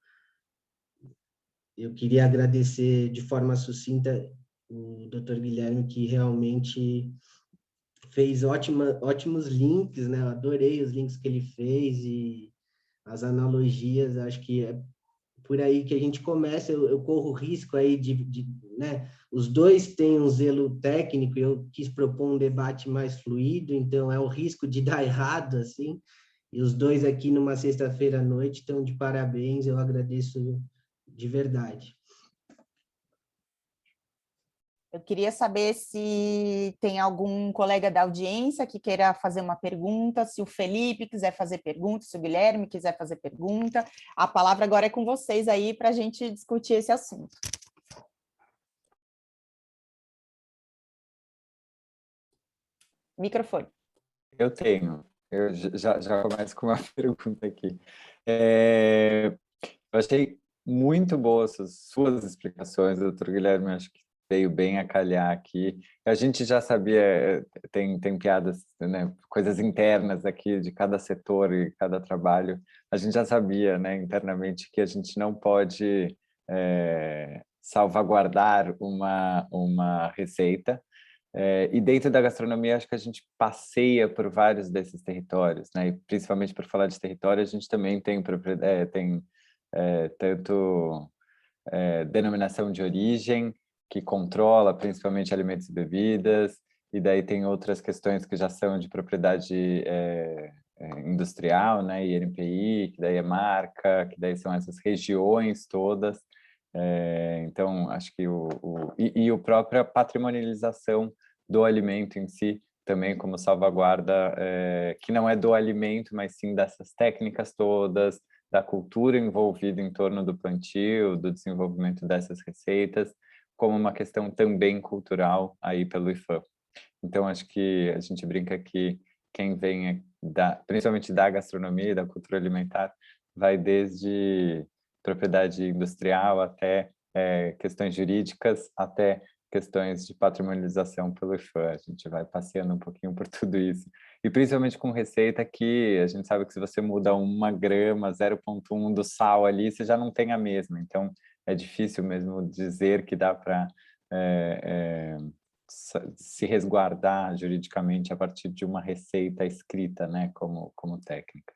eu queria agradecer de forma sucinta o Dr. Guilherme, que realmente fez ótimos links, né? Eu adorei os links que ele fez e as analogias, acho que é por aí que a gente começa. Eu corro o risco aí né? Os dois têm um zelo técnico, e eu quis propor um debate mais fluido, então é o risco de dar errado, assim, e os dois aqui numa sexta-feira à noite estão de parabéns, eu agradeço de verdade. Eu queria saber se tem algum colega da audiência que queira fazer uma pergunta, se o Felipe quiser fazer pergunta, se o Guilherme quiser fazer pergunta. A palavra agora é com vocês aí para a gente discutir esse assunto. Microfone. Eu tenho. Eu já começo com uma pergunta aqui. Eu achei muito boas as suas explicações, doutor Guilherme, acho que veio bem a calhar aqui. A gente já sabia, tem piadas, né, coisas internas aqui de cada setor e cada trabalho. A gente já sabia, né, internamente que a gente não pode salvaguardar uma receita. E dentro da gastronomia, acho que a gente passeia por vários desses territórios, né? E principalmente por falar de território, a gente também tem tanto denominação de origem, que controla principalmente alimentos e bebidas, e daí tem outras questões que já são de propriedade industrial, né? INPI, que daí é marca, que daí são essas regiões todas. Então, acho que a própria patrimonialização do alimento em si, também como salvaguarda, que não é do alimento, mas sim dessas técnicas todas, da cultura envolvida em torno do plantio, do desenvolvimento dessas receitas, como uma questão também cultural aí pelo IFAM. Então, acho que a gente brinca que quem vem, principalmente da gastronomia e da cultura alimentar, vai desde propriedade industrial até questões jurídicas, até questões de patrimonialização pelo IFAM. A gente vai passeando um pouquinho por tudo isso. E principalmente com receita que a gente sabe que se você muda 1 grama, 0,1 do sal ali, você já não tem a mesma. Então, é difícil mesmo dizer que dá para se resguardar juridicamente a partir de uma receita escrita, né, como técnica.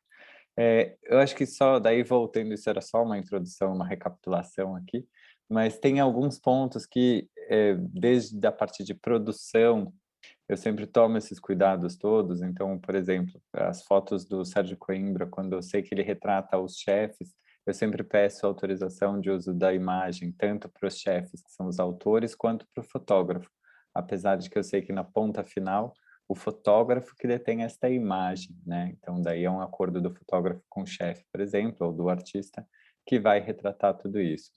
Eu acho que só, daí voltando, isso era só uma introdução, uma recapitulação aqui, mas tem alguns pontos que, desde a parte de produção, eu sempre tomo esses cuidados todos. Então, por exemplo, as fotos do Sérgio Coimbra, quando eu sei que ele retrata os chefes, eu sempre peço autorização de uso da imagem, tanto para os chefes, que são os autores, quanto para o fotógrafo. Apesar de que eu sei que na ponta final, o fotógrafo que detém esta imagem, né? Então, daí é um acordo do fotógrafo com o chefe, por exemplo, ou do artista, que vai retratar tudo isso.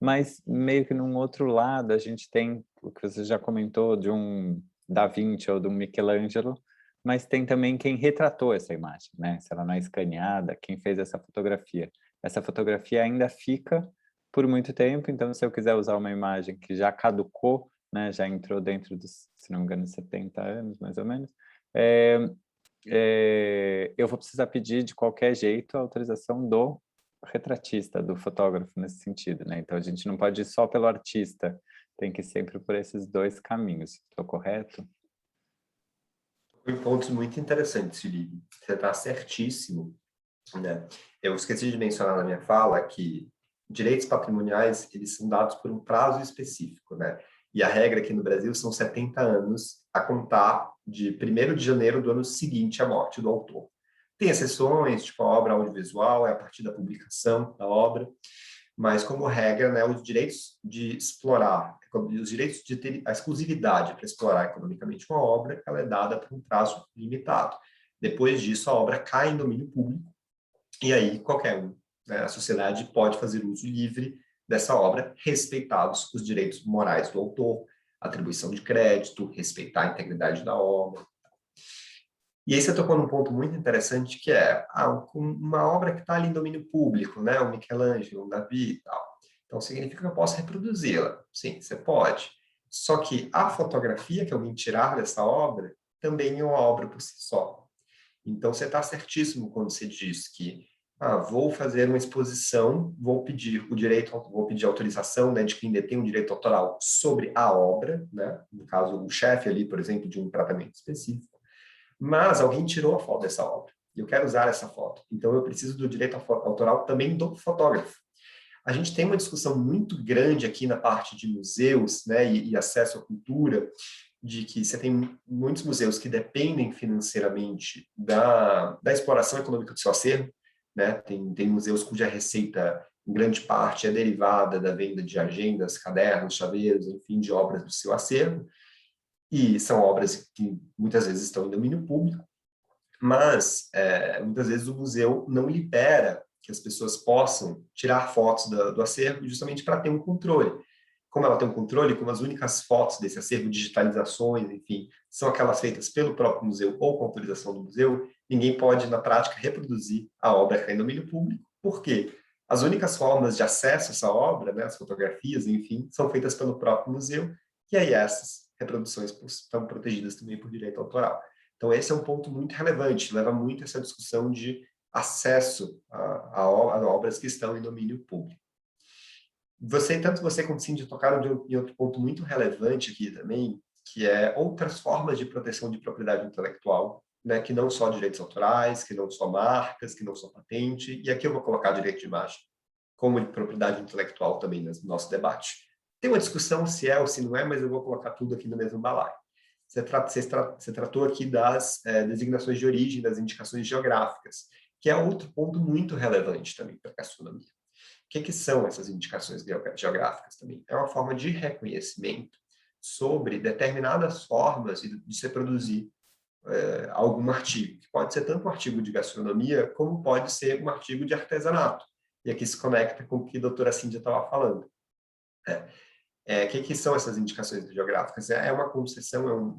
Mas, meio que num outro lado, a gente tem o que você já comentou de um Da Vinci ou de um Michelangelo, mas tem também quem retratou essa imagem, né? Se ela não é escaneada, quem fez essa fotografia. Essa fotografia ainda fica por muito tempo, então se eu quiser usar uma imagem que já caducou, né, já entrou dentro dos, se não me engano, 70 anos, mais ou menos, eu vou precisar pedir de qualquer jeito a autorização do retratista, do fotógrafo nesse sentido, né? Então a gente não pode ir só pelo artista, tem que ir sempre por esses dois caminhos. Estou correto? Foi pontos muito interessantes, Felipe. Você está certíssimo, né? Eu esqueci de mencionar na minha fala que direitos patrimoniais, eles são dados por um prazo específico, né? E a regra aqui no Brasil são 70 anos a contar de 1º de janeiro do ano seguinte à morte do autor. Tem exceções, tipo a obra audiovisual, é a partir da publicação da obra, mas como regra, né, os direitos de explorar, os direitos de ter a exclusividade para explorar economicamente uma obra, ela é dada por um prazo limitado. Depois disso, a obra cai em domínio público, e aí qualquer um, né, a sociedade pode fazer uso livre dessa obra, respeitados os direitos morais do autor, atribuição de crédito, respeitar a integridade da obra. E aí você tocou num ponto muito interessante, que é uma obra que está ali em domínio público, né? O Michelangelo, o Davi e tal. Então, significa que eu posso reproduzi-la. Sim, você pode. Só que a fotografia que alguém tirar dessa obra também é uma obra por si só. Então, você está certíssimo quando você diz que vou fazer uma exposição, vou pedir autorização, né, de quem detém o direito autoral sobre a obra, né? No caso, o chefe ali, por exemplo, de um tratamento específico. Mas alguém tirou a foto dessa obra e eu quero usar essa foto. Então, eu preciso do direito autoral também do fotógrafo. A gente tem uma discussão muito grande aqui na parte de museus, né, e acesso à cultura, de que você tem muitos museus que dependem financeiramente da exploração econômica do seu acervo, né? Tem museus cuja receita, em grande parte, é derivada da venda de agendas, cadernos, chaveiros, enfim, de obras do seu acervo, e são obras que muitas vezes estão em domínio público, mas muitas vezes o museu não libera que as pessoas possam tirar fotos do acervo justamente para ter um controle. Como ela tem um controle, como as únicas fotos desse acervo, digitalizações, enfim, são aquelas feitas pelo próprio museu ou com autorização do museu, ninguém pode, na prática, reproduzir a obra que está em domínio público. Por quê? As únicas formas de acesso a essa obra, né, as fotografias, enfim, são feitas pelo próprio museu, e aí essas reproduções estão protegidas também por direito autoral. Então, esse é um ponto muito relevante, leva muito essa discussão de acesso a obras que estão em domínio público. Tanto você como Cindy tocaram em outro ponto muito relevante aqui também, que é outras formas de proteção de propriedade intelectual, né, que não só direitos autorais, que não só marcas, que não só patente, e aqui eu vou colocar direito de imagem como de propriedade intelectual também no nosso debate. Tem uma discussão se é ou se não é, mas eu vou colocar tudo aqui no mesmo balaio. Você tratou aqui das designações de origem, das indicações geográficas, que é outro ponto muito relevante também para a gastronomia. O que são essas indicações geográficas também? É uma forma de reconhecimento sobre determinadas formas de se produzir algum artigo, que pode ser tanto um artigo de gastronomia, como pode ser um artigo de artesanato. E aqui se conecta com o que a doutora Cíndia estava falando. Que são essas indicações geográficas? É uma concessão,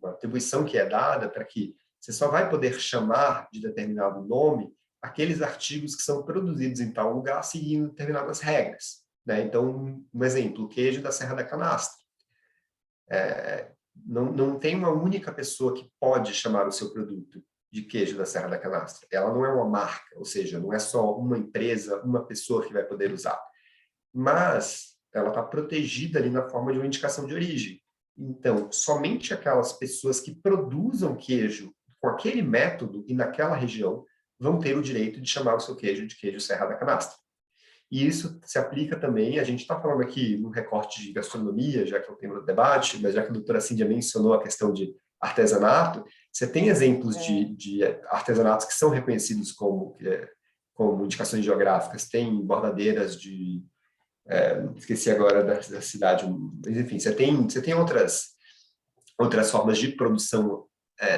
uma atribuição que é dada para que você só vai poder chamar de determinado nome aqueles artigos que são produzidos em tal lugar seguindo determinadas regras, né? Então, um exemplo, o queijo da Serra da Canastra. Não tem uma única pessoa que pode chamar o seu produto de queijo da Serra da Canastra. Ela não é uma marca, ou seja, não é só uma empresa, uma pessoa que vai poder usar. Mas ela está protegida ali na forma de uma indicação de origem. Então, somente aquelas pessoas que produzam queijo com aquele método e naquela região vão ter o direito de chamar o seu queijo de queijo Serra da Canastra. E isso se aplica também, a gente está falando aqui no recorte de gastronomia, já que é o tema do debate, mas já que a doutora Cíndia mencionou a questão de artesanato, você tem exemplos de artesanatos que são reconhecidos como indicações geográficas, tem bordadeiras de... esqueci agora da cidade, mas enfim, você tem outras formas de produção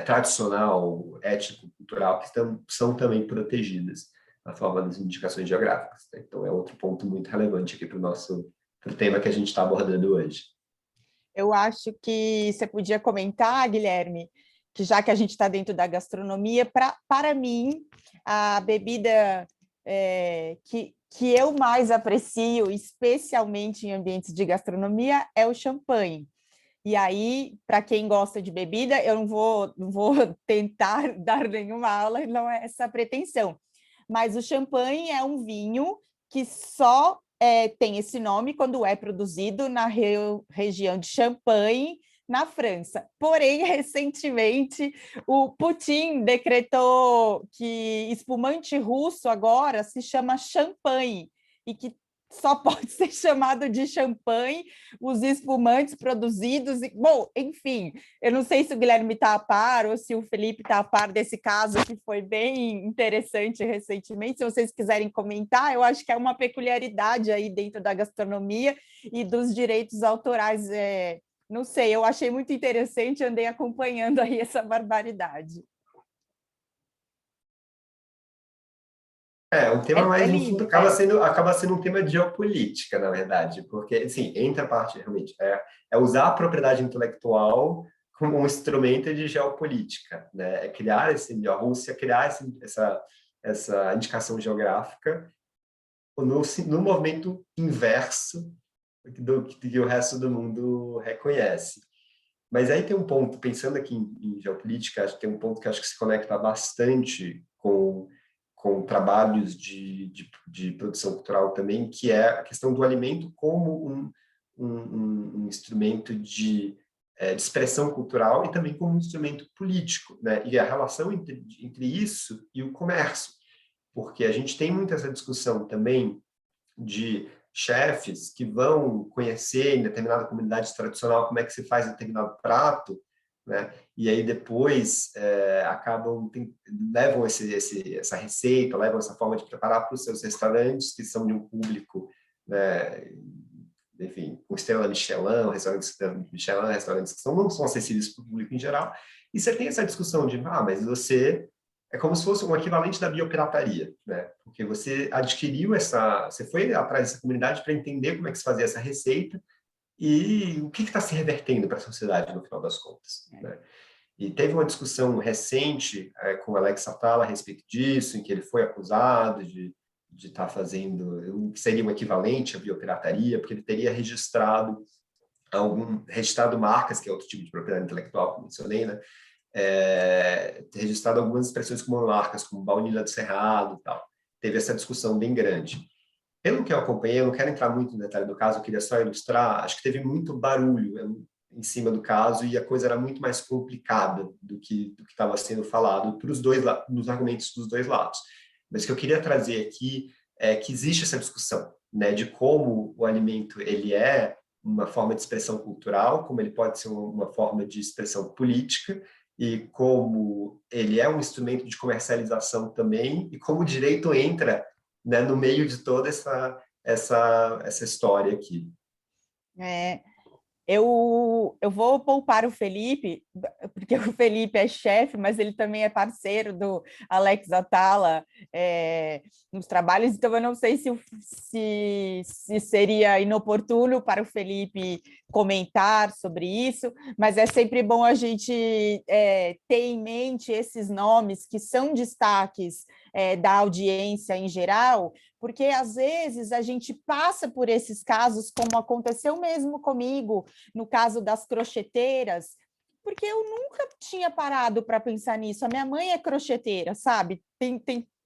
tradicional, étnico-cultural, que são também protegidas na forma das indicações geográficas. Né? Então, é outro ponto muito relevante aqui para o tema que a gente está abordando hoje. Eu acho que você podia comentar, Guilherme, que já que a gente está dentro da gastronomia, para mim, a bebida que eu mais aprecio, especialmente em ambientes de gastronomia, é o champanhe. E aí, para quem gosta de bebida, eu não vou tentar dar nenhuma aula, não é essa a pretensão. Mas o champanhe é um vinho que só tem esse nome quando é produzido na região de Champagne, na França. Porém, recentemente, o Putin decretou que espumante russo agora se chama champanhe e que só pode ser chamado de champanhe os espumantes produzidos. Bom, enfim, eu não sei se o Guilherme está a par ou se o Felipe está a par desse caso, que foi bem interessante recentemente. Se vocês quiserem comentar, eu acho que é uma peculiaridade aí dentro da gastronomia e dos direitos autorais. Não sei, eu achei muito interessante, andei acompanhando aí essa barbaridade. Um tema mais, no fundo, acaba sendo um tema de geopolítica, na verdade, porque, assim, entre a parte, realmente, é usar a propriedade intelectual como um instrumento de geopolítica, né? É criar a Rússia criar essa indicação geográfica no movimento inverso do que o resto do mundo reconhece. Mas aí tem um ponto, pensando aqui em geopolítica, acho que tem um ponto que acho que se conecta bastante com trabalhos de produção cultural também, que é a questão do alimento como um instrumento de expressão cultural e também como um instrumento político, né? E a relação entre isso e o comércio, porque a gente tem muito essa discussão também de chefes que vão conhecer em determinada comunidade tradicional como é que se faz determinado prato, né? E aí depois levam essa receita, levam essa forma de preparar para os seus restaurantes, que são de um público, né, enfim, com estrela Michelin, restaurantes Michelin, restaurantes que não são acessíveis para o público em geral. E você tem essa discussão de, mas você é como se fosse um equivalente da biopirataria, né? Porque você adquiriu você foi atrás dessa comunidade para entender como é que se fazia essa receita e o que está se revertendo para a sociedade no final das contas, né? E teve uma discussão recente com o Alex Atala a respeito disso, em que ele foi acusado de estar fazendo o que seria um equivalente à biopirataria, porque ele teria registrado marcas, que é outro tipo de propriedade intelectual que eu mencionei, né? Registrado algumas expressões como marcas, como baunilha do Cerrado e tal. Teve essa discussão bem grande. Pelo que eu acompanhei, eu não quero entrar muito no detalhe do caso, eu queria só ilustrar, acho que teve muito barulho em cima do caso e a coisa era muito mais complicada do que estava sendo falado nos argumentos dos dois lados. Mas o que eu queria trazer aqui é que existe essa discussão, né, de como o alimento ele é uma forma de expressão cultural, como ele pode ser uma forma de expressão política, e como ele é um instrumento de comercialização também, e como o direito entra, né, no meio de toda essa história aqui. Eu vou poupar o Felipe, porque o Felipe é chefe, mas ele também é parceiro do Alex Atala nos trabalhos, então eu não sei se seria inoportuno para o Felipe comentar sobre isso, mas é sempre bom a gente ter em mente esses nomes que são destaques da audiência em geral, porque às vezes a gente passa por esses casos, como aconteceu mesmo comigo, no caso das crocheteiras, porque eu nunca tinha parado para pensar nisso. A minha mãe é crocheteira, sabe?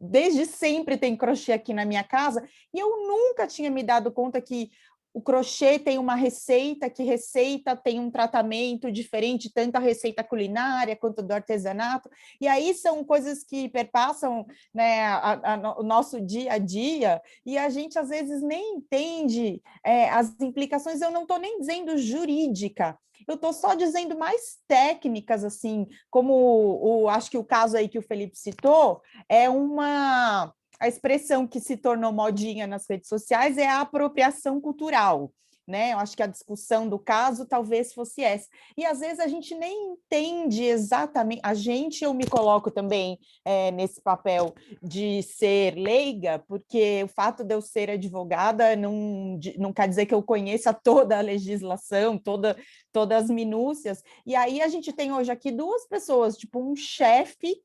Desde sempre tem crochê aqui na minha casa, e eu nunca tinha me dado conta que o crochê tem uma receita, que receita tem um tratamento diferente, tanto a receita culinária quanto do artesanato, e aí são coisas que perpassam, né, o nosso dia a dia, e a gente às vezes nem entende as implicações. Eu não estou nem dizendo jurídica, eu estou só dizendo mais técnicas, assim, como acho que o caso aí que o Felipe citou, a expressão que se tornou modinha nas redes sociais é a apropriação cultural, né? Eu acho que a discussão do caso talvez fosse essa. E às vezes a gente nem entende exatamente, eu me coloco também nesse papel de ser leiga, porque o fato de eu ser advogada não quer dizer que eu conheça toda a legislação, todas as minúcias. E aí a gente tem hoje aqui duas pessoas, tipo um chefe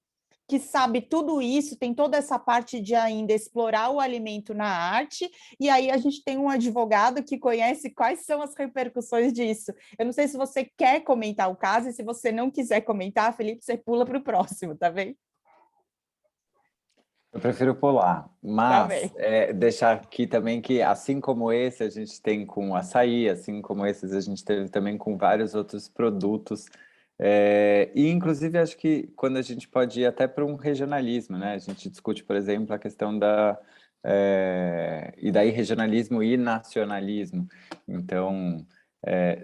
que sabe tudo isso, tem toda essa parte de ainda explorar o alimento na arte, e aí a gente tem um advogado que conhece quais são as repercussões disso. Eu não sei se você quer comentar o caso, e se você não quiser comentar, Felipe, você pula para o próximo, tá bem? Eu prefiro pular, mas deixar aqui também que, assim como esse a gente tem com açaí, assim como esses a gente teve também com vários outros produtos, e inclusive acho que quando a gente pode ir até para um regionalismo, né? A gente discute, por exemplo, a questão e daí regionalismo e nacionalismo. Então,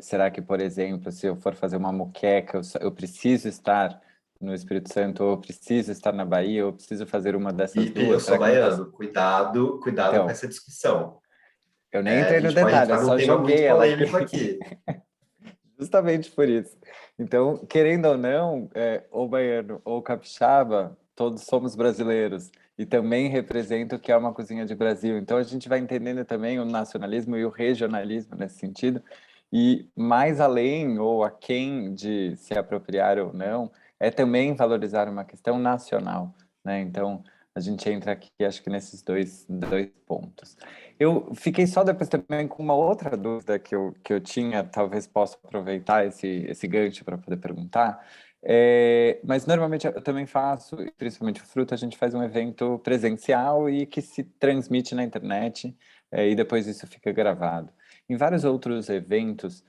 será que, por exemplo, se eu for fazer uma moqueca, eu preciso estar no Espírito Santo, ou eu preciso estar na Bahia, ou eu preciso fazer uma dessas duas? Eu sou baiano, cuidado então, com essa discussão. Eu nem A entrei no gente pode detalhe, eu entrar num só tema joguei muito ela polêmico aqui. Justamente por isso. Então, querendo ou não, ou baiano ou capixaba, todos somos brasileiros e também representa o que é uma cozinha de Brasil. Então, a gente vai entendendo também o nacionalismo e o regionalismo nesse sentido. E mais além ou aquém de se apropriar ou não, é também valorizar uma questão nacional, né? Então, a gente entra aqui, acho que nesses dois pontos. Eu fiquei só depois também com uma outra dúvida que eu tinha, talvez possa aproveitar esse gancho para poder perguntar. Mas normalmente eu também faço, principalmente o Fruto, a gente faz um evento presencial e que se transmite na internet, e depois isso fica gravado. Em vários outros eventos,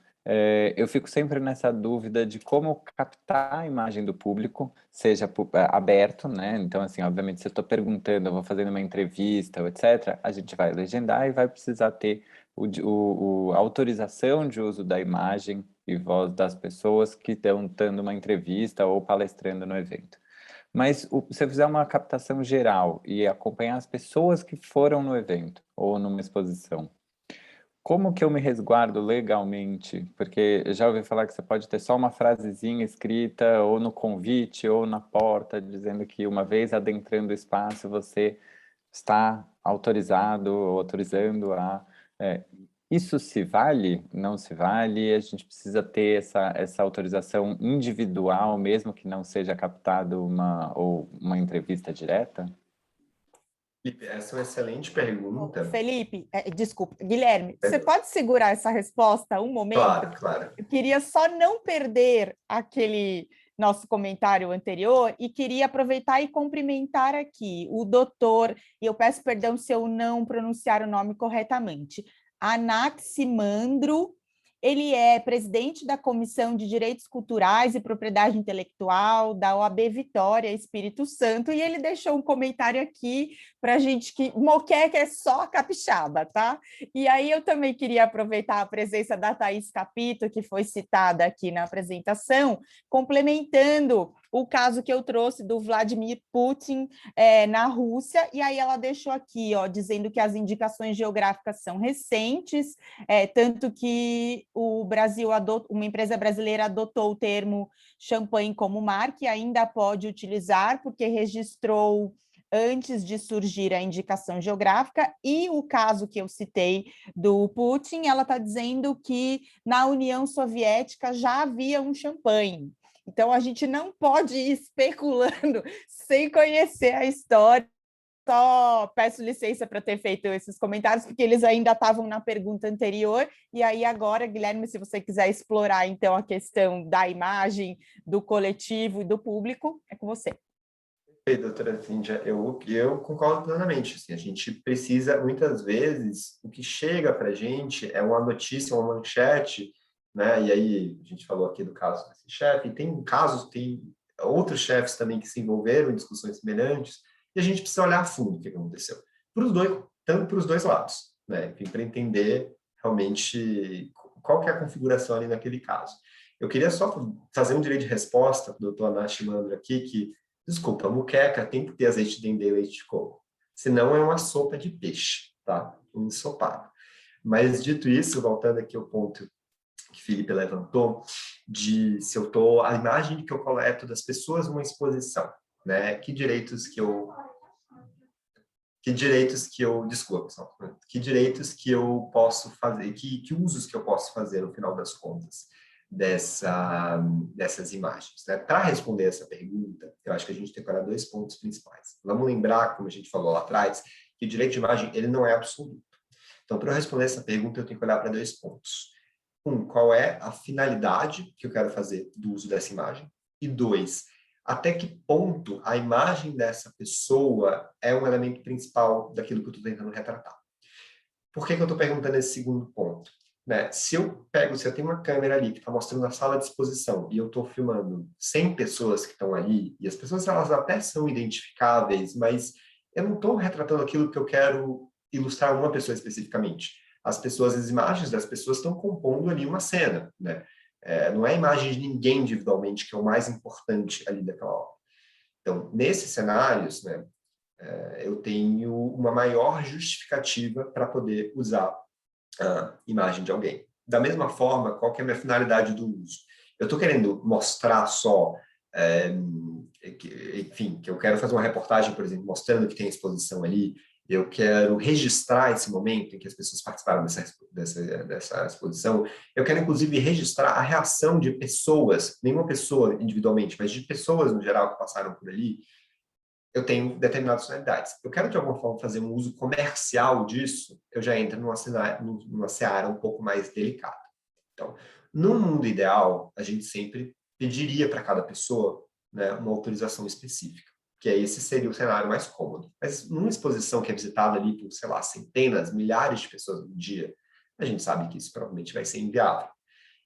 eu fico sempre nessa dúvida de como captar a imagem do público, seja aberto, né? Então, assim, obviamente, se eu estou perguntando, eu vou fazendo uma entrevista, etc., a gente vai legendar e vai precisar ter a autorização de uso da imagem e voz das pessoas que estão dando uma entrevista ou palestrando no evento. Mas se eu fizer uma captação geral e acompanhar as pessoas que foram no evento ou numa exposição, como que eu me resguardo legalmente? Porque eu já ouvi falar que você pode ter só uma frasezinha escrita ou no convite ou na porta, dizendo que uma vez adentrando o espaço, você está autorizado ou autorizando a... isso se vale? Não se vale? A gente precisa ter essa autorização individual, mesmo que não seja captado uma entrevista direta? Felipe, essa é uma excelente pergunta. Felipe, desculpa, Guilherme, você Perdão. pode segurar essa resposta um momento? Claro, claro. Eu queria só não perder aquele nosso comentário anterior e queria aproveitar e cumprimentar aqui o doutor, e eu peço perdão se eu não pronunciar o nome corretamente, Anaximandro. Ele é presidente da Comissão de Direitos Culturais e Propriedade Intelectual da OAB Vitória, Espírito Santo, e ele deixou um comentário aqui para a gente que moqueca é só capixaba, tá? E aí eu também queria aproveitar a presença da Thaís Capito, que foi citada aqui na apresentação, complementando o caso que eu trouxe do Vladimir Putin na Rússia, e aí ela deixou aqui, ó, dizendo que as indicações geográficas são recentes, tanto que o Brasil uma empresa brasileira adotou o termo champanhe como marca e ainda pode utilizar, porque registrou antes de surgir a indicação geográfica, e o caso que eu citei do Putin, ela está dizendo que na União Soviética já havia um champanhe. Então, a gente não pode ir especulando sem conhecer a história. Só peço licença para ter feito esses comentários, porque eles ainda estavam na pergunta anterior, e aí agora, Guilherme, se você quiser explorar, então, a questão da imagem, do coletivo e do público, é com você. Doutora Cíndia, eu concordo plenamente. Assim, a gente precisa, muitas vezes, o que chega para a gente é uma notícia, uma manchete, né? E aí, a gente falou aqui do caso desse chefe, e tem outros chefes também que se envolveram em discussões semelhantes, e a gente precisa olhar a fundo o que aconteceu. Tanto para os dois lados, né? Enfim, para entender realmente qual que é a configuração ali naquele caso. Eu queria só fazer um direito de resposta para o doutor Anaximandro aqui, que desculpa, muqueca tem que ter azeite de dendê e leite de coco. Senão é uma sopa de peixe, tá? Um ensopado. Mas, dito isso, voltando aqui ao ponto que Felipe levantou, de se eu tô a imagem que eu coleto das pessoas numa exposição, né? Que direitos que eu posso fazer, que usos que eu posso fazer no final das contas dessas imagens, né? Para responder essa pergunta, eu acho que a gente tem que olhar dois pontos principais. Vamos lembrar, como a gente falou lá atrás, que o direito de imagem ele não é absoluto. Então, para eu responder essa pergunta, eu tenho que olhar para dois pontos. Qual é a finalidade que eu quero fazer do uso dessa imagem? E dois, até que ponto a imagem dessa pessoa é um elemento principal daquilo que eu estou tentando retratar. Por que eu estou perguntando esse segundo ponto? Né? Se eu tenho uma câmera ali que está mostrando a sala de exposição e eu estou filmando 100 pessoas que estão ali, e as pessoas elas até são identificáveis, mas eu não estou retratando aquilo que eu quero ilustrar uma pessoa especificamente. As imagens das pessoas estão compondo ali uma cena, né? Não é a imagem de ninguém individualmente que é o mais importante ali daquela obra. Então, nesses cenários, né, eu tenho uma maior justificativa para poder usar a imagem de alguém. Da mesma forma, qual que é a minha finalidade do uso? Eu estou querendo mostrar só, enfim, que eu quero fazer uma reportagem, por exemplo, mostrando que tem exposição ali, eu quero registrar esse momento em que as pessoas participaram dessa exposição, eu quero, inclusive, registrar a reação de pessoas, nenhuma pessoa individualmente, mas de pessoas, no geral, que passaram por ali. Eu tenho determinadas finalidades. Eu quero, de alguma forma, fazer um uso comercial disso, eu já entro numa seara um pouco mais delicada. Então, no mundo ideal, a gente sempre pediria para cada pessoa, né, uma autorização específica, que aí esse seria o cenário mais cômodo. Mas numa exposição que é visitada ali por, sei lá, centenas, milhares de pessoas no dia, a gente sabe que isso provavelmente vai ser inviável.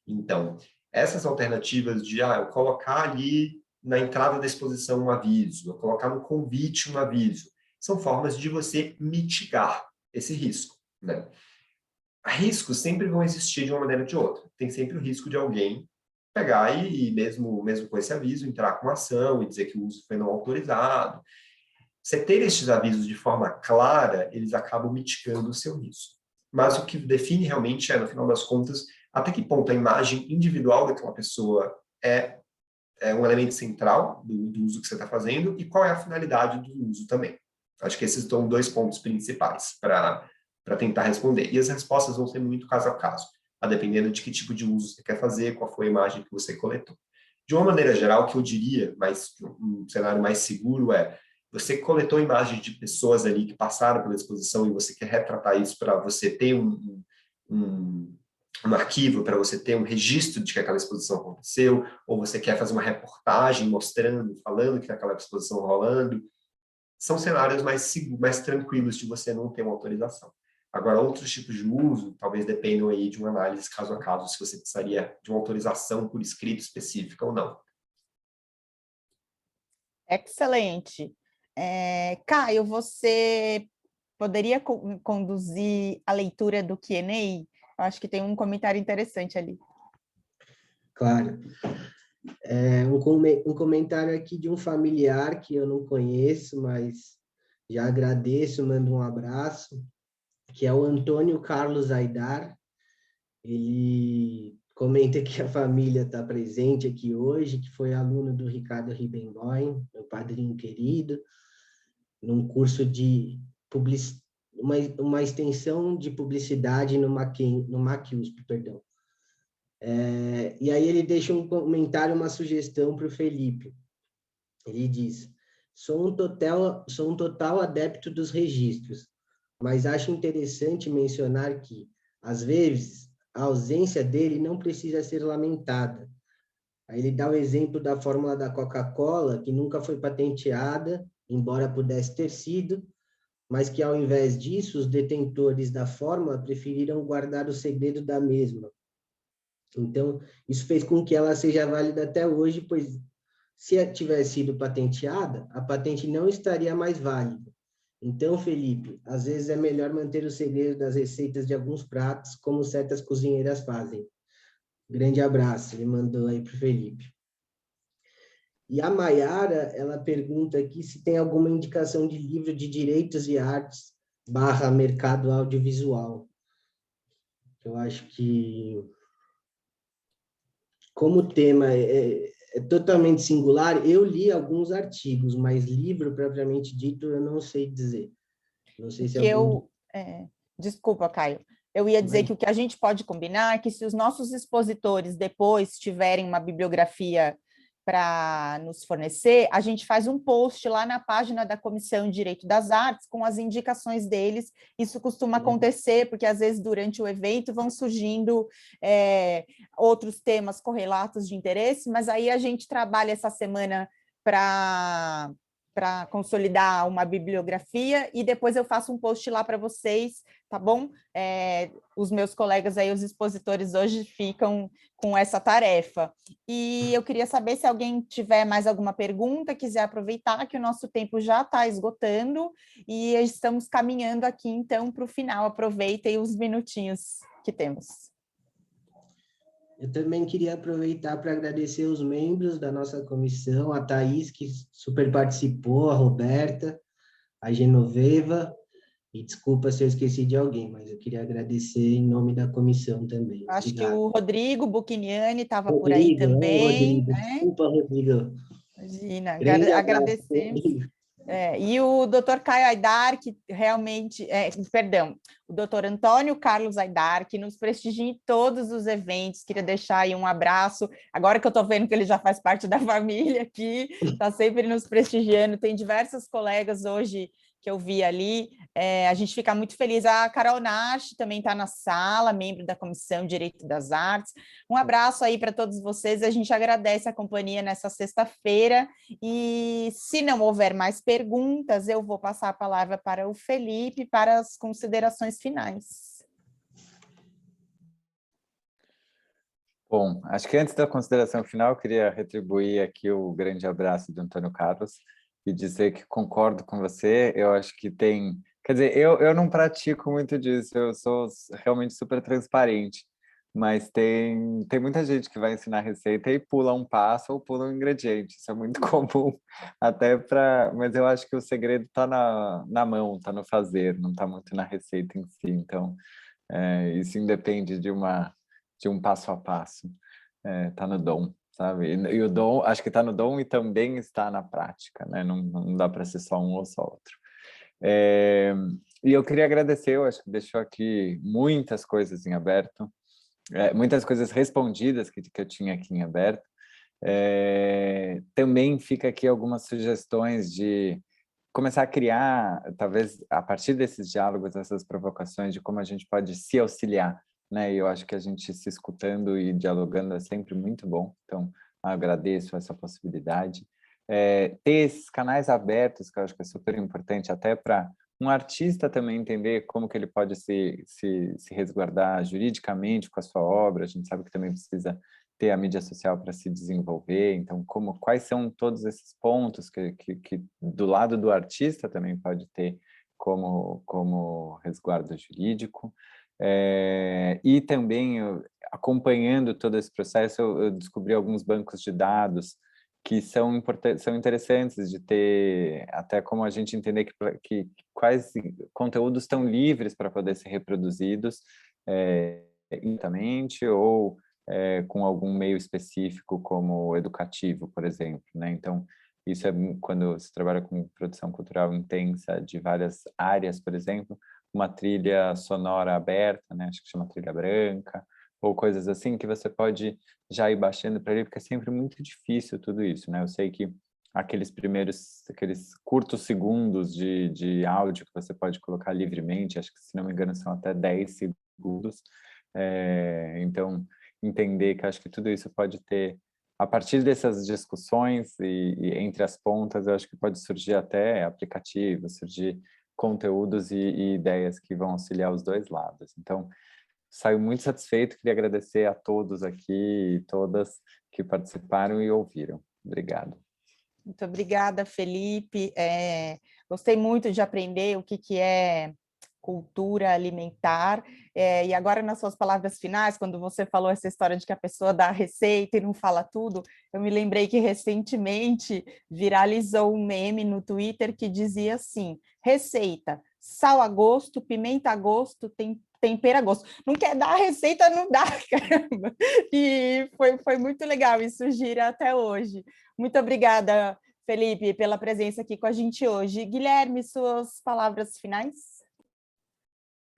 Então, essas alternativas de eu colocar ali na entrada da exposição um aviso, eu colocar no convite um aviso, são formas de você mitigar esse risco, né? Riscos sempre vão existir de uma maneira ou de outra. Tem sempre o risco de alguém pegar e mesmo com esse aviso, entrar com ação e dizer que o uso foi não autorizado. Você ter estes avisos de forma clara, eles acabam mitigando o seu risco. Mas o que define realmente no final das contas, até que ponto a imagem individual daquela pessoa é um elemento central do uso que você está fazendo e qual é a finalidade do uso também. Acho que esses são 2 pontos principais para tentar responder. E as respostas vão ser muito caso a caso, a dependendo de que tipo de uso você quer fazer, qual foi a imagem que você coletou. De uma maneira geral, o que eu diria, mas um cenário mais seguro você coletou imagens de pessoas ali que passaram pela exposição e você quer retratar isso para você ter um arquivo, para você ter um registro de que aquela exposição aconteceu, ou você quer fazer uma reportagem mostrando, falando que aquela exposição rolando, são cenários mais tranquilos de você não ter uma autorização. Agora, outros tipos de uso, talvez dependam aí de uma análise caso a caso, se você precisaria de uma autorização por escrito específica ou não. Excelente. Caio, você poderia conduzir a leitura do Q&A? Eu acho que tem um comentário interessante ali. Claro. Um comentário aqui de um familiar que eu não conheço, mas já agradeço, mando um abraço, que é o Antônio Carlos Aidar. Ele comenta que a família está presente aqui hoje, que foi aluno do Ricardo Ribbenboim, meu padrinho querido, num curso de uma extensão de publicidade no MAC-USP, perdão. E aí ele deixa um comentário, uma sugestão para o Felipe. Ele diz: sou um total adepto dos registros, mas acho interessante mencionar que, às vezes, a ausência dele não precisa ser lamentada. Aí ele dá o exemplo da fórmula da Coca-Cola, que nunca foi patenteada, embora pudesse ter sido, mas que, ao invés disso, os detentores da fórmula preferiram guardar o segredo da mesma. Então, isso fez com que ela seja válida até hoje, pois, se tivesse sido patenteada, a patente não estaria mais válida. Então, Felipe, às vezes é melhor manter o segredo das receitas de alguns pratos, como certas cozinheiras fazem. Grande abraço, ele mandou aí para o Felipe. E a Maiara, ela pergunta aqui se tem alguma indicação de livro de direitos e artes / mercado audiovisual. Eu acho que, como o tema é totalmente singular, eu li alguns artigos, mas livro propriamente dito eu não sei dizer. Não sei se Desculpa, Caio. Eu ia dizer que o que a gente pode combinar é que, se os nossos expositores depois tiverem uma bibliografia para nos fornecer, a gente faz um post lá na página da Comissão de Direito das Artes com as indicações deles. Isso costuma acontecer, porque às vezes durante o evento vão surgindo outros temas correlatos de interesse, mas aí a gente trabalha essa semana para consolidar uma bibliografia e depois eu faço um post lá para vocês, tá bom? Os meus colegas aí, os expositores, hoje ficam com essa tarefa. E eu queria saber se alguém tiver mais alguma pergunta, quiser aproveitar, que o nosso tempo já está esgotando e estamos caminhando aqui, então, para o final. Aproveitem os minutinhos que temos. Eu também queria aproveitar para agradecer os membros da nossa comissão, a Thaís, que super participou, a Roberta, a Genoveva, e desculpa se eu esqueci de alguém, mas eu queria agradecer em nome da comissão também. Acho Obrigado. que o Rodrigo Bucchignani estava por aí também. Rodrigo. Né? Desculpa, Rodrigo. Imagina, Grande agradecemos. abraço. E o doutor Caio Aidar, que realmente, o doutor Antônio Carlos Aidar, que nos prestigia em todos os eventos, queria deixar aí um abraço, agora que eu estou vendo que ele já faz parte da família aqui, está sempre nos prestigiando, tem diversos colegas hoje que eu vi ali, a gente fica muito feliz. A Carol Nash também está na sala, membro da Comissão de Direito das Artes. Um abraço aí para todos vocês, a gente agradece a companhia nessa sexta-feira, e se não houver mais perguntas, eu vou passar a palavra para o Felipe para as considerações finais. Bom, acho que antes da consideração final, eu queria retribuir aqui o grande abraço do Antônio Carlos e dizer que concordo com você. Eu acho que tem... Quer dizer, eu não pratico muito disso, eu sou realmente super transparente, mas tem muita gente que vai ensinar receita e pula um passo ou pula um ingrediente. Isso é muito comum, até para... Mas eu acho que o segredo está na mão, está no fazer, não está muito na receita em si. Então, isso independe de um passo a passo. Está no dom, sabe? E o dom, acho que está no dom e também está na prática, né? Não dá para ser só um ou só outro. E eu queria agradecer, eu acho que deixou aqui muitas coisas em aberto, muitas coisas respondidas que eu tinha aqui em aberto. Também fica aqui algumas sugestões de começar a criar, talvez a partir desses diálogos, essas provocações de como a gente pode se auxiliar, né? E eu acho que a gente se escutando e dialogando é sempre muito bom, então agradeço essa possibilidade. Ter esses canais abertos, que eu acho que é super importante, até para um artista também entender como que ele pode se resguardar juridicamente com a sua obra. A gente sabe que também precisa ter a mídia social para se desenvolver, então quais são todos esses pontos que do lado do artista também pode ter como resguardo jurídico. E também, acompanhando todo esse processo, eu descobri alguns bancos de dados que são interessantes de ter, até como a gente entender que quais conteúdos estão livres para poder ser reproduzidos infinitamente ou com algum meio específico, como educativo, por exemplo, né? Então, isso é quando você trabalha com produção cultural intensa de várias áreas, por exemplo, uma trilha sonora aberta, né? Acho que chama trilha branca, ou coisas assim, que você pode já ir baixando para ele, porque é sempre muito difícil tudo isso, né? Eu sei que aqueles curtos segundos de áudio que você pode colocar livremente, acho que, se não me engano, são até 10 segundos. Então, entender que acho que tudo isso pode ter, a partir dessas discussões e entre as pontas, eu acho que pode surgir até aplicativos, surgir conteúdos e ideias que vão auxiliar os dois lados. Então, saio muito satisfeito, queria agradecer a todos aqui e todas que participaram e ouviram. Obrigado. Muito obrigada, Felipe. Gostei muito de aprender o que é cultura alimentar. E agora, nas suas palavras finais, quando você falou essa história de que a pessoa dá a receita e não fala tudo, eu me lembrei que recentemente viralizou um meme no Twitter que dizia assim: receita, sal a gosto, pimenta a gosto, tempero a gosto. Não quer dar a receita, não dá, caramba. E foi muito legal, isso gira até hoje. Muito obrigada, Felipe, pela presença aqui com a gente hoje. Guilherme, suas palavras finais?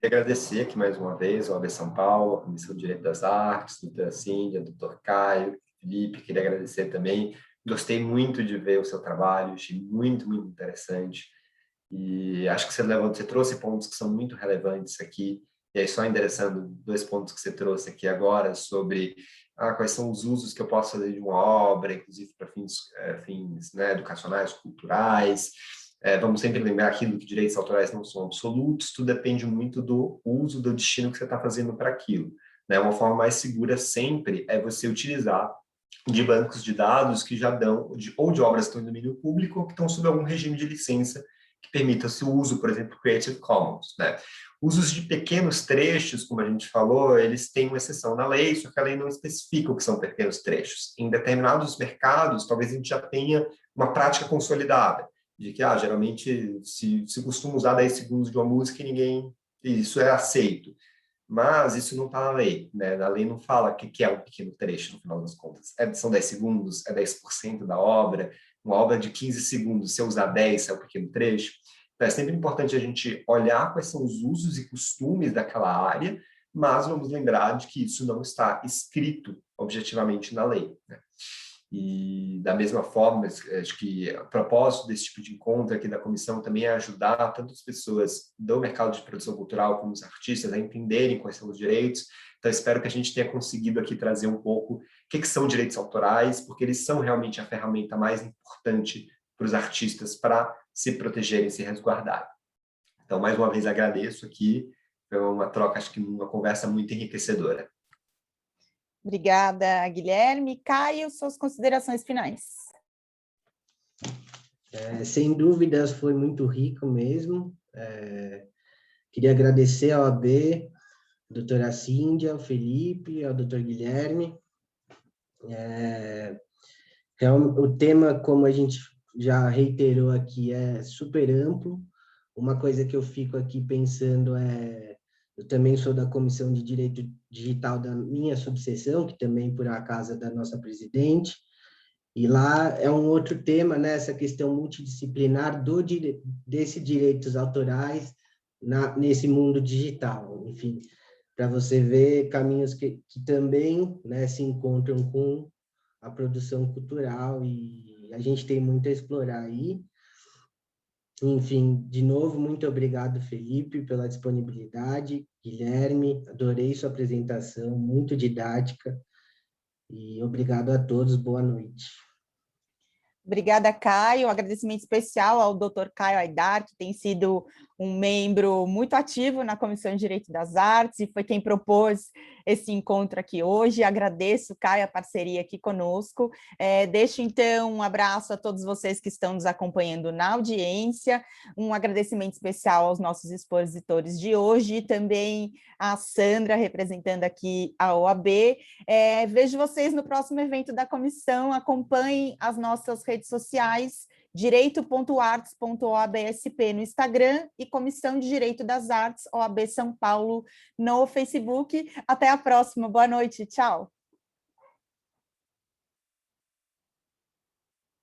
Queria agradecer aqui mais uma vez ao AB São Paulo, a Comissão de Direito das Artes, doutora Cíndia, doutor Caio, Felipe, queria agradecer também. Gostei muito de ver o seu trabalho, achei muito, muito interessante. E acho que você trouxe pontos que são muito relevantes aqui. E aí, só endereçando 2 pontos que você trouxe aqui agora, sobre quais são os usos que eu posso fazer de uma obra, inclusive para fins né, educacionais, culturais. Vamos sempre lembrar aquilo que direitos autorais não são absolutos, tudo depende muito do uso, do destino que você está fazendo para aquilo. Né? Uma forma mais segura sempre é você utilizar de bancos de dados que já dão, ou de obras que estão em domínio público, ou que estão sob algum regime de licença que permita o uso, por exemplo, Creative Commons. Né? Usos de pequenos trechos, como a gente falou, eles têm uma exceção na lei, só que a lei não especifica o que são pequenos trechos. Em determinados mercados, talvez a gente já tenha uma prática consolidada, de que geralmente se costuma usar 10 segundos de uma música e isso é aceito. Mas isso não está na lei, né? A lei não fala o que é um pequeno trecho, no final das contas. São 10 segundos, é 10% da obra. uma obra de 15 segundos, se eu usar 10, se é um pequeno trecho. Então, é sempre importante a gente olhar quais são os usos e costumes daquela área, mas vamos lembrar de que isso não está escrito objetivamente na lei, né? E, da mesma forma, acho que o propósito desse tipo de encontro aqui da comissão também é ajudar tanto as pessoas do mercado de produção cultural como os artistas a entenderem quais são os direitos. Então, espero que a gente tenha conseguido aqui trazer um pouco o que são direitos autorais, porque eles são realmente a ferramenta mais importante para os artistas para se protegerem, se resguardarem. Então, mais uma vez, agradeço aqui. Foi uma troca, acho que uma conversa muito enriquecedora. Obrigada, Guilherme. Caio, suas considerações finais. Sem dúvidas, foi muito rico mesmo. Queria agradecer à OAB, a doutora Cíndia, ao Felipe, ao doutor Guilherme. O tema, como a gente já reiterou aqui, é super amplo. Uma coisa que eu fico aqui pensando eu também sou da Comissão de Direito Digital da minha subseção, que também, por acaso, é da nossa presidente, e lá é um outro tema, né, essa questão multidisciplinar desses direitos autorais nesse mundo digital. Enfim, para você ver caminhos que também, né, se encontram com a produção cultural, e a gente tem muito a explorar aí. Enfim, de novo, muito obrigado, Felipe, pela disponibilidade. Guilherme, adorei sua apresentação, muito didática. E obrigado a todos, boa noite. Obrigada, Caio. Um agradecimento especial ao Dr. Caio Aidar, que tem sido um membro muito ativo na Comissão de Direito das Artes e foi quem propôs esse encontro aqui hoje. Agradeço, Caio, a parceria aqui conosco. Deixo, então, um abraço a todos vocês que estão nos acompanhando na audiência, um agradecimento especial aos nossos expositores de hoje e também a Sandra, representando aqui a OAB. Vejo vocês no próximo evento da comissão, acompanhem as nossas redes sociais, direito.artes.oabsp no Instagram e Comissão de Direito das Artes, OAB São Paulo, no Facebook. Até a próxima, boa noite, tchau.